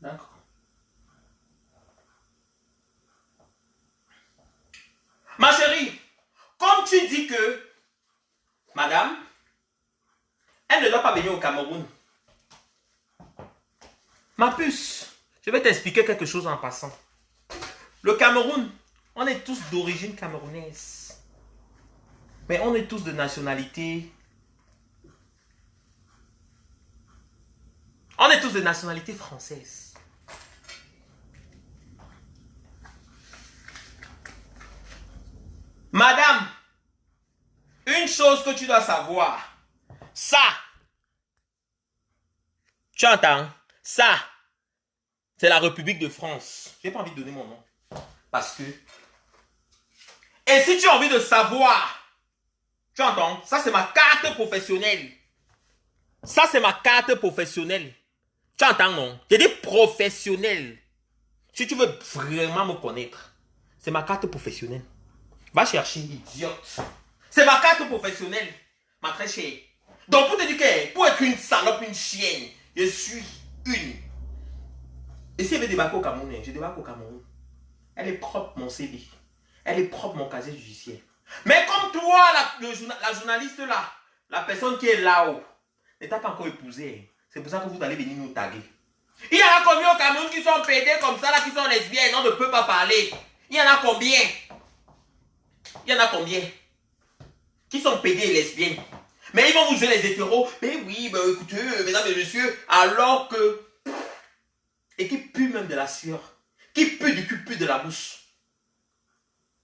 D'accord. Ma chérie, comme tu dis que, madame, elle ne doit pas venir au Cameroun. Ma puce, je vais t'expliquer quelque chose en passant. Le Cameroun, on est tous d'origine camerounaise. Mais on est tous de nationalité. On est tous de nationalité française. Madame, une chose que tu dois savoir, ça, tu entends, ça, c'est la République de France. J'ai pas envie de donner mon nom. Parce que... Et si tu as envie de savoir, tu entends, ça c'est ma carte professionnelle. Ça c'est ma carte professionnelle. Tu entends, non? J'ai dit professionnelle. Si tu veux vraiment me connaître, c'est ma carte professionnelle. Va chercher, idiote. C'est ma carte professionnelle, ma très chère. Donc pour te dire que pour être une salope, une chienne, je suis une. Et si elle veut débarquer au Cameroun, je débarque au Cameroun. Elle est propre mon CV. Elle est propre mon casier judiciaire. Mais comme toi, la journaliste là, la personne qui est là-haut, ne t'a pas encore épousé. C'est pour ça que vous allez venir nous taguer. Il y en a combien au Cameroun qui sont pédés comme ça, là, qui sont lesbiennes, on ne peut pas parler. Il y en a combien? Il y en a combien qui sont pédés et lesbiennes? Mais ils vont vous jouer les hétéros. Mais oui, bah, écoutez, mesdames et messieurs, alors que... Et qui pue même de la sueur. Qui pue du cul, pue de la bouche.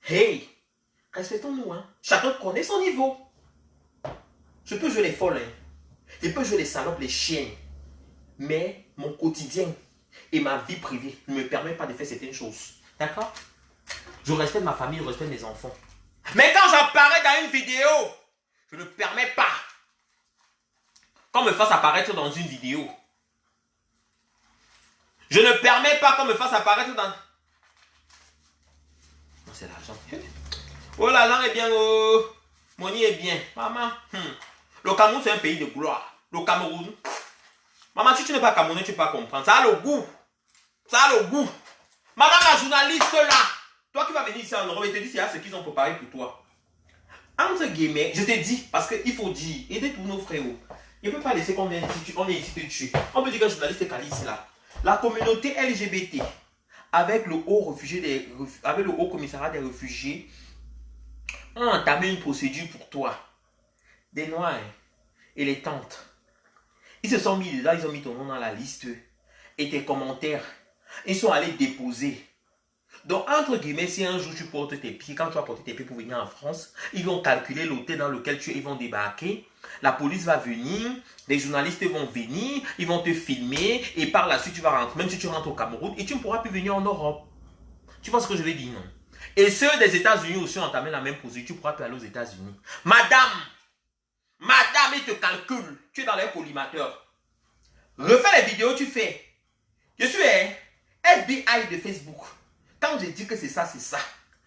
Hey, respectons-nous, hein. Chacun connaît son niveau. Je peux jouer les folles, hein. Je peux jouer les salopes, les chiens. Mais mon quotidien et ma vie privée ne me permettent pas de faire certaines choses. D'accord? Je respecte ma famille, je respecte mes enfants. Mais quand j'apparais dans une vidéo, je ne permets pas qu'on me fasse apparaître dans une vidéo. Je ne permets pas qu'on me fasse apparaître dans... C'est l'argent. Oh, l'argent est bien, oh. Money est bien. Maman. Le Cameroun, c'est un pays de gloire. Le Cameroun. Maman, si tu n'es pas Camerounais, tu ne peux pas comprendre. Ça a le goût. Ça a le goût. Madame la journaliste là. Toi qui vas venir ici en Europe et te dis c'est ce qu'ils ont préparé pour toi. Entre guillemets, je te dis, parce qu'il faut dire, aider tous nos frérots. Il ne peut pas laisser qu'on vienne ici te tuer. On peut dire qu'un journaliste est calé ici là. La communauté LGBT, avec le haut commissariat des réfugiés, ont entamé une procédure pour toi. Des noirs et les tantes. Ils se sont mis dedans, ils ont mis ton nom dans la liste. Et tes commentaires, ils sont allés déposer. Donc, entre guillemets, si un jour tu portes tes pieds, quand tu vas porter tes pieds pour venir en France, ils vont calculer l'hôtel dans lequel ils vont débarquer. La police va venir, les journalistes vont venir, ils vont te filmer et par la suite tu vas rentrer, même si tu rentres au Cameroun, et tu ne pourras plus venir en Europe. Tu vois ce que je vais dire, non? Et ceux des États-Unis aussi ont entamé la même procédure, tu ne pourras plus aller aux États-Unis. Madame, ils te calculent, tu es dans les collimateurs. Refais les vidéos, tu fais. Je suis FBI de Facebook. Quand je dis que c'est ça, c'est ça.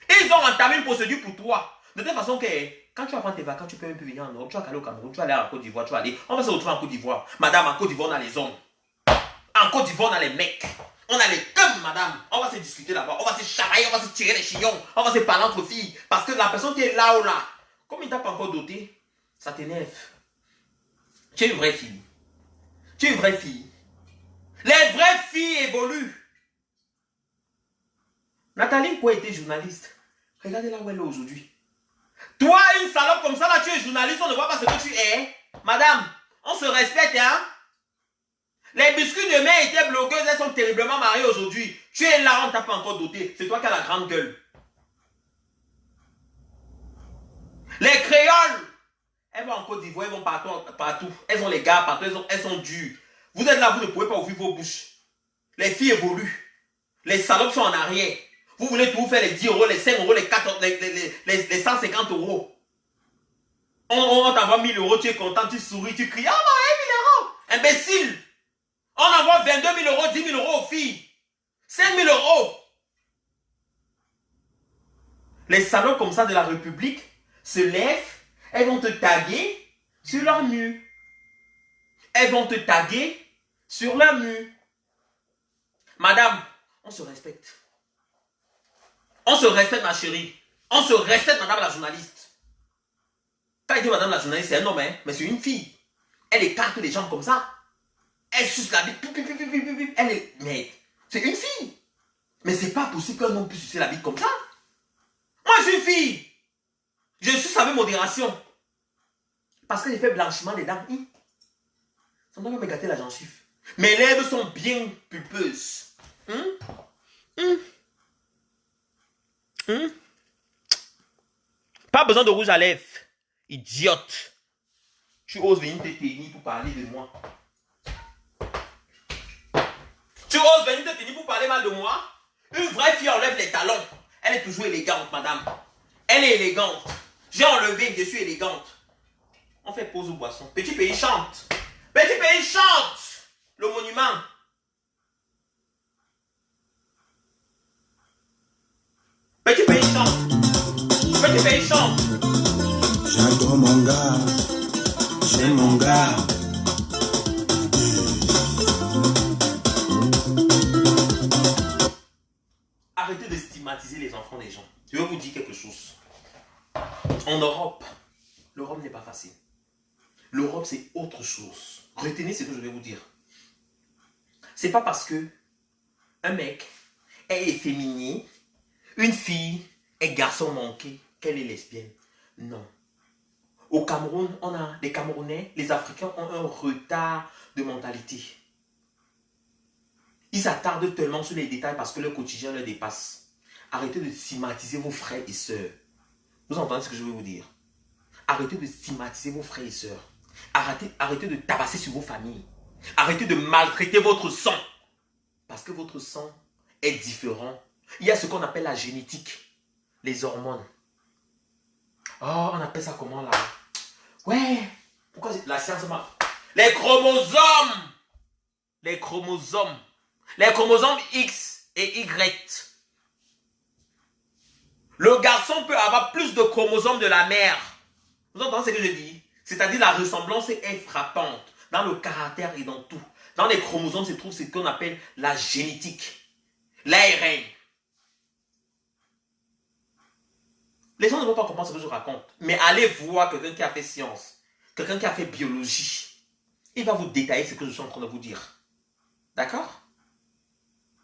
Ils ont entamé une procédure pour toi. De telle façon que quand tu vas prendre tes vacances, tu peux même plus venir en Europe. Tu vas aller au Cameroun, tu vas aller en Côte d'Ivoire, on va se retrouver en Côte d'Ivoire. Madame, en Côte d'Ivoire, on a les hommes. En Côte d'Ivoire, on a les mecs. On a les gueules, madame. On va se discuter là-bas. On va se chamailler, on va se tirer les chignons. On va se parler entre filles. Parce que la personne qui est là ou là, comme il ne t'a pas encore doté, ça t'énerve. Tu es une vraie fille. Tu es une vraie fille. Les vraies filles évoluent. Nathalie Koué était journaliste. Regardez là où elle est aujourd'hui. Toi, une salope comme ça, là, tu es journaliste, on ne voit pas ce que tu es. Madame, on se respecte, hein. Les biscuits de mer étaient blogueuses, elles sont terriblement mariées aujourd'hui. Tu es là, on ne t'a pas encore doté. C'est toi qui as la grande gueule. Les créoles, elles vont en Côte d'Ivoire, elles vont partout. Elles ont les gars partout, elles sont dures. Vous êtes là, vous ne pouvez pas ouvrir vos bouches. Les filles évoluent. Les salopes sont en arrière. Vous voulez tout faire les 10 euros, les 5 euros, les 150 euros. On t'envoie 1000 euros, tu es content, tu souris, tu cries. Ah, non, 1000 euros. Imbécile. On envoie 22 000 euros, 10 000 euros aux filles. 5 000 euros. Les salopes comme ça de la République se lèvent, elles vont te taguer sur leur mur. Elles vont te taguer sur leur mur. Madame, on se respecte. On se respecte, ma chérie. On se respecte, madame la journaliste. Quand il dit madame la journaliste, c'est un homme, hein, mais c'est une fille. Elle écarte les jambes comme ça. Elle suce la bite. Elle est... Mais c'est une fille. Mais c'est pas possible qu'un homme puisse sucer la bite comme ça. Moi, je suis une fille. Je suce avec modération. Parce que j'ai fait blanchiment des dents. Ça doit me gâter la gencive. Mes lèvres sont bien pulpeuses. Pas besoin de rouge à lèvres. Idiote. Tu oses venir te tenir pour parler de moi. Tu oses venir te tenir pour parler mal de moi. Une vraie fille enlève les talons. Elle est toujours élégante, madame. Elle est élégante. J'ai enlevé, je suis élégante. On fait pause aux boissons. Petit pays chante. Petit pays chante. Le monument. Petit pays chante. Petit pays chante. J'adore mon gars. J'aime mon gars. Arrêtez de stigmatiser les enfants des gens. Je vais vous dire quelque chose. En Europe, l'Europe n'est pas facile. L'Europe, c'est autre chose. Retenez ce que je vais vous dire. C'est pas parce que un mec est efféminé, une fille est garçon manqué, qu'elle est lesbienne. Non. Au Cameroun, on a les Camerounais, les Africains ont un retard de mentalité. Ils s'attardent tellement sur les détails parce que leur quotidien leur dépasse. Arrêtez de stigmatiser vos frères et sœurs. Vous entendez ce que je veux vous dire? Arrêtez de stigmatiser vos frères et sœurs. Arrêtez de tabasser sur vos familles. Arrêtez de maltraiter votre sang. Parce que votre sang est différent. Il y a ce qu'on appelle la génétique. Les hormones. Oh, on appelle ça comment là? Ouais. Pourquoi la science m'a... Les chromosomes. Les chromosomes. Les chromosomes X et Y. Le garçon peut avoir plus de chromosomes de la mère. Vous entendez ce que je dis? C'est-à-dire la ressemblance est frappante. Dans le caractère et dans tout. Dans les chromosomes se trouve ce qu'on appelle la génétique. L'ARN. Les gens ne vont pas comprendre ce que je raconte. Mais allez voir quelqu'un qui a fait science. Quelqu'un qui a fait biologie. Il va vous détailler ce que je suis en train de vous dire. D'accord?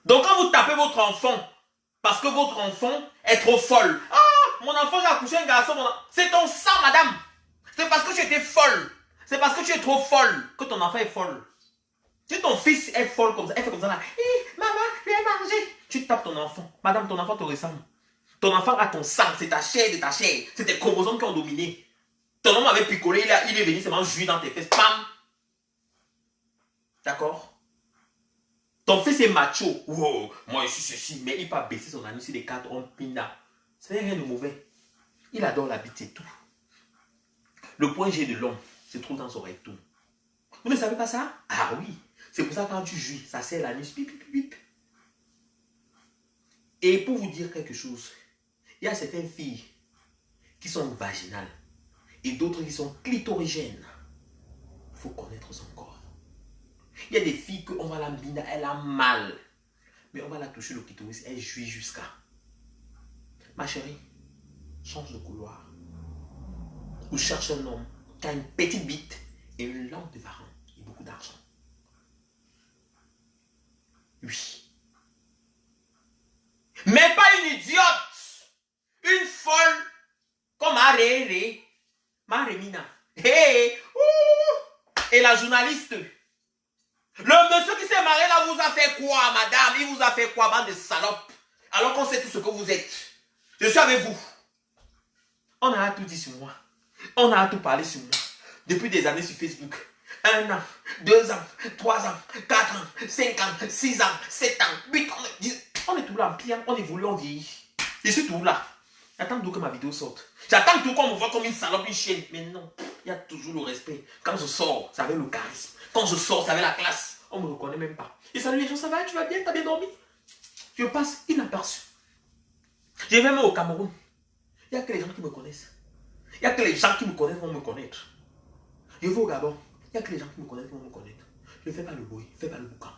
Donc quand vous tapez votre enfant, parce que votre enfant est trop folle. Ah, mon enfant, j'ai accouché un garçon. C'est ton sang, madame. C'est parce que tu étais folle. C'est parce que tu es trop folle que ton enfant est folle. Si ton fils est folle comme ça, elle fait comme ça là. Maman, je vais manger. Tu tapes ton enfant. Madame, ton enfant te ressemble. Ton enfant a ton sang. C'est ta chair de ta chair. C'est tes chromosomes qui ont dominé. Ton homme avait picolé. Il est venu seulement jouer dans tes fesses. Pam. D'accord? Ton fils est macho. Wow, moi je suis ceci. Mais il peut baisser son anus sur les 4 hommes. Pina. Ce n'est rien de mauvais. Il adore la bite, c'est tout. Le point G de l'homme se trouve dans son rectum. Vous ne savez pas ça? Ah oui. C'est pour ça que quand tu jouis, ça serre l'anus. Pip, pip, pip. Et pour vous dire quelque chose, il y a certaines filles qui sont vaginales et d'autres qui sont clitorigènes. Il faut connaître son corps. Il y a des filles qu'on va la mbina, elle a mal. Mais on va la toucher le clitoris, elle jouit jusqu'à. Ma chérie, change de couloir. Ou cherche un homme qui a une petite bite et une langue de varan et beaucoup d'argent. Oui. Mais pas une idiote. Une folle comme Maremina. Hey, et la journaliste. Le monsieur qui s'est marié là vous a fait quoi, madame? Il vous a fait quoi, bande de salopes? Alors qu'on sait tout ce que vous êtes. Je suis avec vous. On a tout dit sur moi. On a tout parlé sur moi. Depuis des années sur Facebook. 1 an, 2 ans, 3 ans, 4 ans, 5 ans, 6 ans, 7 ans, 8 ans, 10. On est tout là en pire, on évolue, on vieillit. Je suis tout là. J'attends tout que ma vidéo sorte. J'attends tout qu'on me voit comme une salope, une chienne. Mais non, il y a toujours le respect. Quand je sors, ça avec le charisme. Quand je sors, ça avec la classe. On ne me reconnaît même pas. Et salut les gens, ça va? Tu vas bien? T'as bien dormi? Je passe inaperçu. Je vais même au Cameroun. Il n'y a que les gens qui me connaissent. Il n'y a que les gens qui me connaissent vont me connaître. Je vais au Gabon. Il n'y a que les gens qui me connaissent vont me connaître. Je ne fais pas le bruit, je ne fais pas le boucan.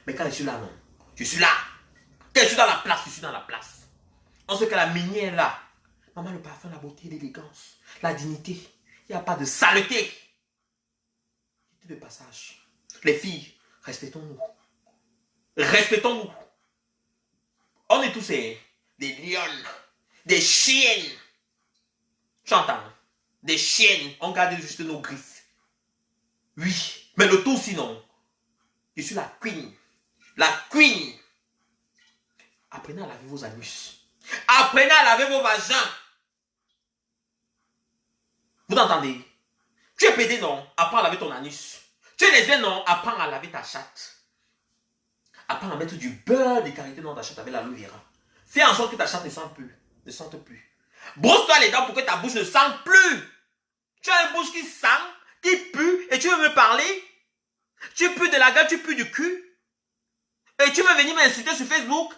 Mais quand je suis là, non. Je suis là. Quand je suis dans la place, je suis dans la place. On sait que la minière est là. Maman, le parfum, la beauté, l'élégance, la dignité. Il n'y a pas de saleté. De passage. Les filles, respectons-nous. Respectons-nous. On est tous des lionnes, des chiennes. J'entends. Des chiennes. On garde juste nos griffes. Oui. Mais le tout sinon. Je suis la queen. La queen. Apprenez à laver vos anus. Apprenez à laver vos vagins. Vous entendez? Tu es pédé, non? Apprends à laver ton anus. Tu es lesbienne, non? Apprends à laver ta chatte. Apprends à mettre du beurre de karité dans ta chatte avec l'aloe vera. Fais en sorte que ta chatte ne sente plus. Ne sente plus. Brosse-toi les dents pour que ta bouche ne sente plus. Tu as une bouche qui sent, qui pue, et tu veux me parler? Tu pues de la gueule, tu pues du cul. Et tu veux venir m'insulter sur Facebook?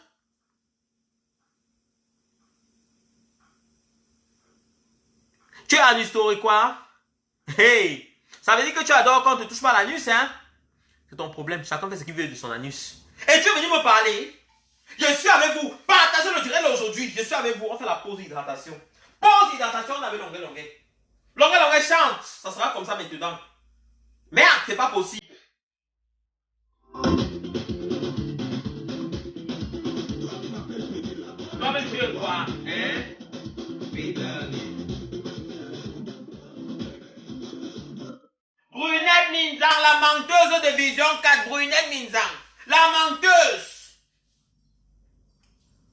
Tu es un historique quoi? Hey! Ça veut dire que tu adores quand on ne te touche pas l'anus, hein? C'est ton problème. Chacun fait ce qu'il veut de son anus. Et tu es venu me parler? Je suis avec vous. Partagez le direct aujourd'hui. Je suis avec vous. On fait la pause d'hydratation. Pause hydratation, on avait longueur. Longueur chante. Ça sera comme ça maintenant. Merde, c'est pas possible. Toi-même, tu veux quoi? Hein? Brunette Minzang, la menteuse de Vision 4. Brunette Minzang, la menteuse.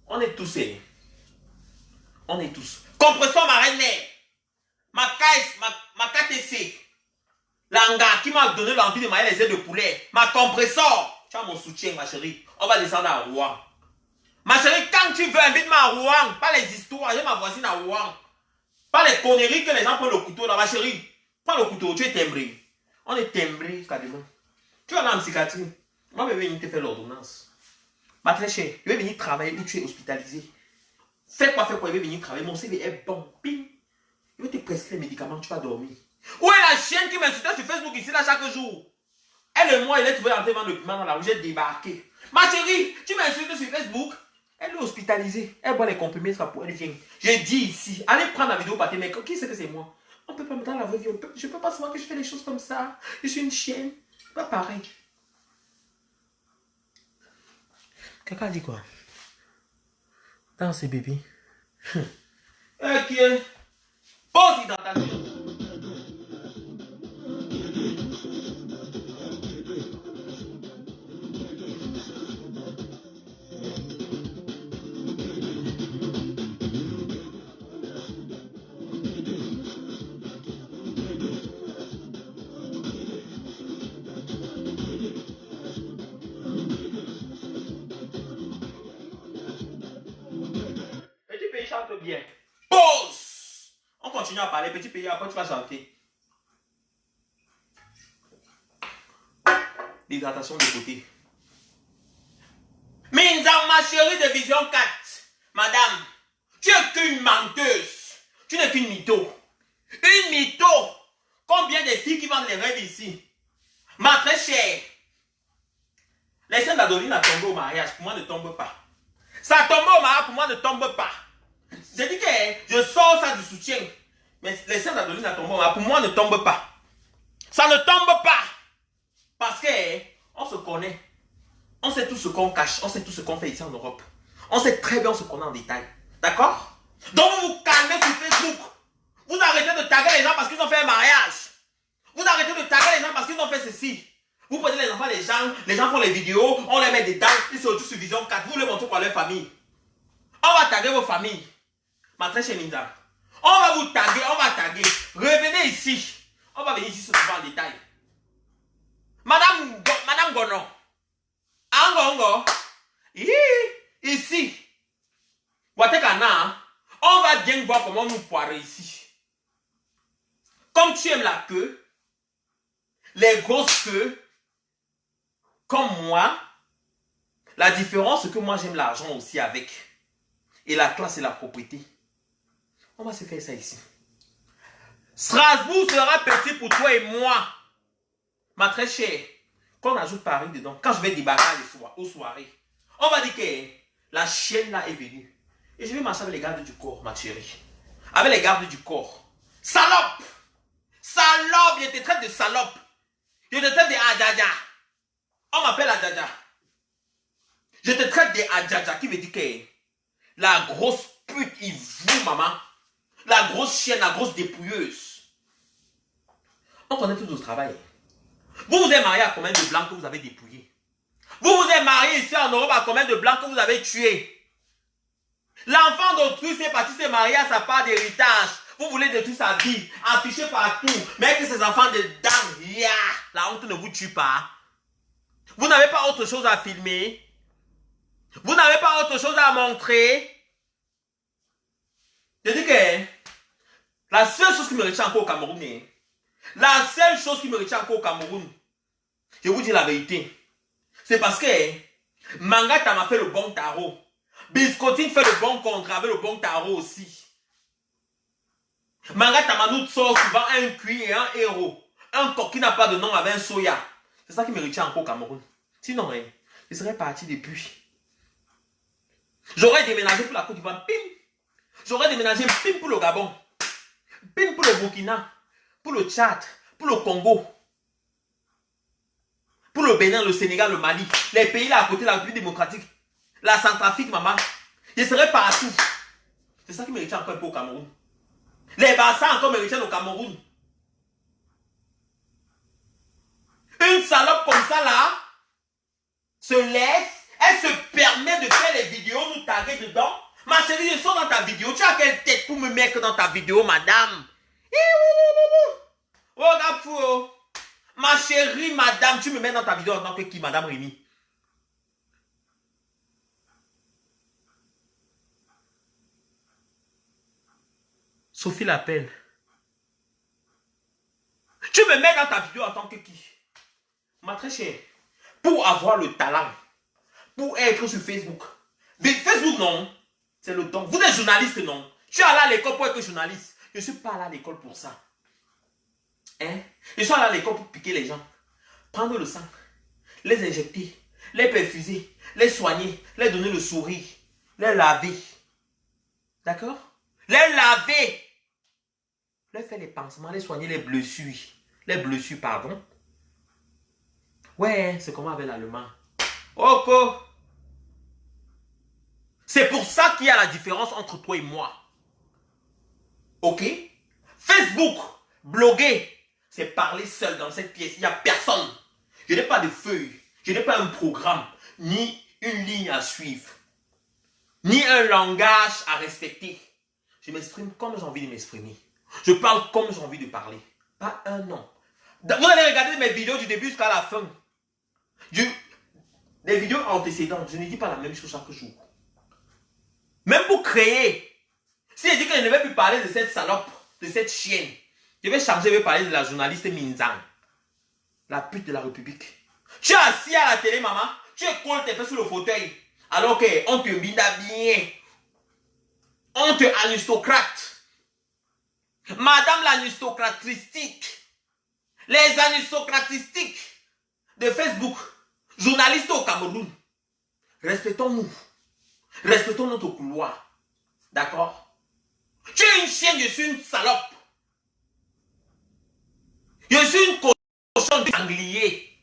On est tous aimés. On est tous. Compresseur ma reine-mère. Ma caisse, ma KTC. L'anga qui m'a donné l'envie de manger les ailes de poulet. Ma compresseur. Tu as mon soutien, ma chérie. On va descendre à Rouen. Ma chérie, quand tu veux, invite-moi à Rouen. Pas les histoires. J'ai ma voisine à Rouen. Pas les conneries que les gens prennent le couteau là. Ma chérie, prends le couteau. Tu es timbré. On est timbré jusqu'à demain. Tu vas dans la psychiatrie. Moi, je vais venir te faire l'ordonnance. Ma très chère, je vais venir travailler où tu es hospitalisé. Fais quoi, je vais venir travailler. Mon CV est bon. Ping. Je vais te prescrire les médicaments, tu vas dormir. Où est la chienne qui m'insultait sur Facebook ici, là, chaque jour? Elle et moi, elle est trouvée en train de vendre le piment dans la rue, j'ai débarqué. Ma chérie, tu m'insultes sur Facebook? Elle est hospitalisée. Elle boit les comprimés, ça pour elle vient. J'ai dit ici, allez prendre la vidéo par tes mecs. Qui c'est que c'est moi? On peut pas me dans la vraie vie. Je peux pas savoir que je fais des choses comme ça. Je suis une chienne. Pas pareil. Quelqu'un dit quoi? Dans ces bébés. Ok. Pause hydratation. Petit pays chante bien. Pause. On continue à parler. Petit pays, après tu vas chanter. L'hydratation de côté. Minzang, ma chérie de Vision 4. Madame, tu es qu'une menteuse. Tu n'es qu'une mytho. Une mytho. Combien de filles qui vendent les rêves ici? Ma très chère. Les seins d'Adoline a tombé au mariage. Pour moi, ne tombe pas. Ça tombe au mariage. Pour moi, ne tombe pas. J'ai dit que je sors ça du soutien. Mais les seins d'Adoline a tombé au mariage. Pour moi, ne tombe pas. Ça ne tombe pas. Parce que on se connaît. On sait tout ce qu'on cache. On sait tout ce qu'on fait ici en Europe. On sait très bien ce qu'on a en détail. D'accord? Donc vous vous calmez sur Facebook. Vous arrêtez de taguer les gens parce qu'ils ont fait un mariage. Vous arrêtez de taguer les gens parce qu'ils ont fait ceci. Vous prenez les enfants des les gens font les vidéos, on les met dedans, ils se retrouvent sur Vision 4, vous les montrez pour leur famille. On va taguer vos familles. Ma très chère Minda. On va vous taguer, on va taguer. Revenez ici. On va venir ici se trouver en détail. Madame Gonon. Angongo. Ici. Watekana. On va bien voir comment nous poirer ici. Comme tu aimes la queue, les grosses queues, comme moi, la différence c'est que moi j'aime l'argent aussi avec. Et la classe et la propriété. On va se faire ça ici. Strasbourg sera petit pour toi et moi. Ma très chère. Quand on ajoute Paris dedans, quand je vais débarquer aux soirées, on va dire que la chienne là est venue. Et je vais marcher avec les gardes du corps, ma chérie. Avec les gardes du corps. Salope! Salope! Je te traite de salope. Je te traite de Adjaja. On m'appelle Adjaja. Je te traite de Adjaja qui veut dire que la grosse pute, il vous, maman. La grosse chienne, la grosse dépouilleuse. On connaît tout notre travail. Vous vous êtes marié à combien de blancs que vous avez dépouillés? Vous vous êtes marié ici en Europe à combien de blancs que vous avez tués? L'enfant d'autrui s'est parti se marier à sa part d'héritage. Vous voulez détruire sa vie, afficher partout, mettre ses enfants dedans. Yeah. La honte ne vous tue pas. Vous n'avez pas autre chose à filmer. Vous n'avez pas autre chose à montrer. Je dis que la seule chose qui me retient encore au Cameroun, la seule chose qui me retient encore au Cameroun, je vous dis la vérité, c'est parce que Mangata m'a fait le bon tarot. Biscottine fait le bon contrat avec le bon tarot aussi. Mangata Manout sort souvent un cuit et un héros. Un coq qui n'a pas de nom avec un soya. C'est ça qui me retient encore au Cameroun. Sinon, je serais parti depuis. J'aurais déménagé pour la Côte d'Ivoire. Pim! J'aurais déménagé pim pour le Gabon, pim pour le Burkina, pour le Tchad, pour le Congo, pour le Bénin, le Sénégal, le Mali, les pays là à côté, la République démocratique, la Centrafrique, maman. Je serais partout. C'est ça qui me retient encore un peu au Cameroun. Les bassins encore me retiennent au Cameroun. Une salope comme ça là se laisse, elle se permet de faire les vidéos, nous taguer dedans. Ma chérie, je sors dans ta vidéo. Tu as quelle tête pour me mettre dans ta vidéo, madame? Oh, regarde fou. Ma chérie, madame, tu me mets dans ta vidéo en tant que qui, madame Rémi? Sophie l'appelle. Tu me mets dans ta vidéo en tant que qui? Ma très chère, pour avoir le talent, pour être sur Facebook. Mais Facebook, non. C'est le don. Vous êtes journaliste, non. Je suis allé à l'école pour être journaliste. Je ne suis pas allé à l'école pour ça. Hein? Je suis allé à l'école pour piquer les gens. Prendre le sang, les injecter, les perfuser, les soigner, les donner le sourire, les laver. D'accord? Les laver. Les faire les pansements, les soigner les blessures. Les blessures, pardon. Ouais, c'est comment avec l'allemand. Ok. C'est pour ça qu'il y a la différence entre toi et moi. Ok? Facebook, bloguer, c'est parler seul dans cette pièce. Il n'y a personne. Je n'ai pas de feuille. Je n'ai pas un programme. Ni une ligne à suivre. Ni un langage à respecter. Je m'exprime comme j'ai envie de m'exprimer. Je parle comme j'ai envie de parler. Pas un nom. Vous allez regarder mes vidéos du début jusqu'à la fin. Les vidéos antécédentes, je ne dis pas la même chose chaque jour. Même pour créer. Si je dis que je ne vais plus parler de cette salope, de cette chienne, je vais changer, je vais parler de la journaliste Minzang. La pute de la République. Tu es assis à la télé, maman. Tu colles tes fesses sur le fauteuil. Alors qu'on te bida bien. On te aristocrate. Madame l'aristocratistique. Les aristocratistiques de Facebook. Journalistes au Cameroun. Respectons-nous. Respectons notre couloir. D'accord? Tu es une chienne, je suis une salope. Je suis une cochon de sanglier.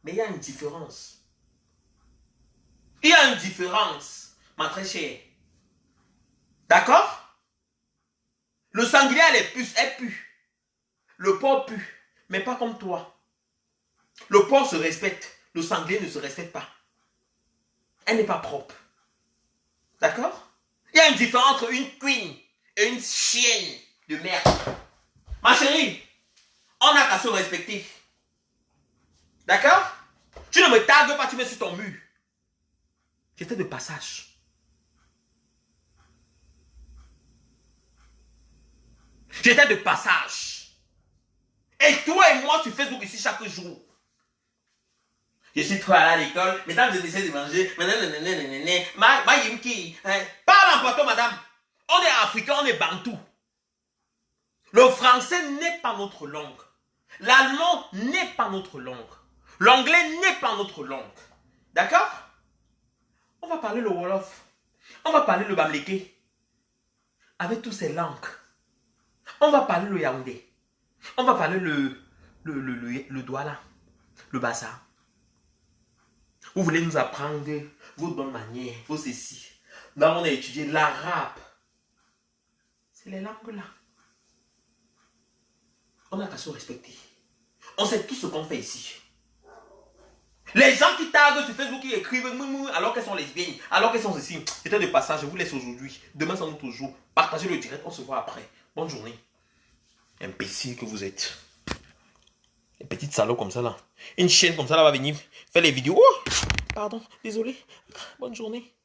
Mais il y a une différence. Il y a une différence, ma très chère. D'accord? Le sanglier a les puces, elle pue. Le porc pue, mais pas comme toi. Le porc se respecte, le sanglier ne se respecte pas. Elle n'est pas propre. D'accord? Il y a une différence entre une queen et une chienne de merde. Ma chérie, on n'a qu'à se respecter. D'accord? Tu ne me tagues pas, tu mets sur ton mur. J'étais de passage. J'étais de passage. Et toi et moi sur Facebook ici chaque jour. Je suis trop allé à l'école, mesdames, je essaie de manger. Ma yimki. Parle en poteau, madame. On est africain, on est bantou. Le français n'est pas notre langue. L'allemand n'est pas notre langue. L'anglais n'est pas notre langue. D'accord? On va parler le Wolof. On va parler le Bamléké. Avec toutes ces langues. On va parler le Yaoundé. On va parler le Douala. Le Bassa. Vous voulez nous apprendre vos bonnes manières, vos ceci. Là, on a étudié l'arabe. C'est les langues là. On n'a qu'à se respecter. On sait tout ce qu'on fait ici. Les gens qui taguent sur Facebook, qui écrivent alors qu'elles sont lesbiennes, alors qu'elles sont ceci. C'était de passage, je vous laisse aujourd'hui. Demain, c'est un autre jour. Partagez le direct, on se voit après. Bonne journée. Imbécile que vous êtes. Les petites salauds comme ça là. Une chaîne comme ça là va venir faire les vidéos. Oh, pardon, désolé. Bonne journée.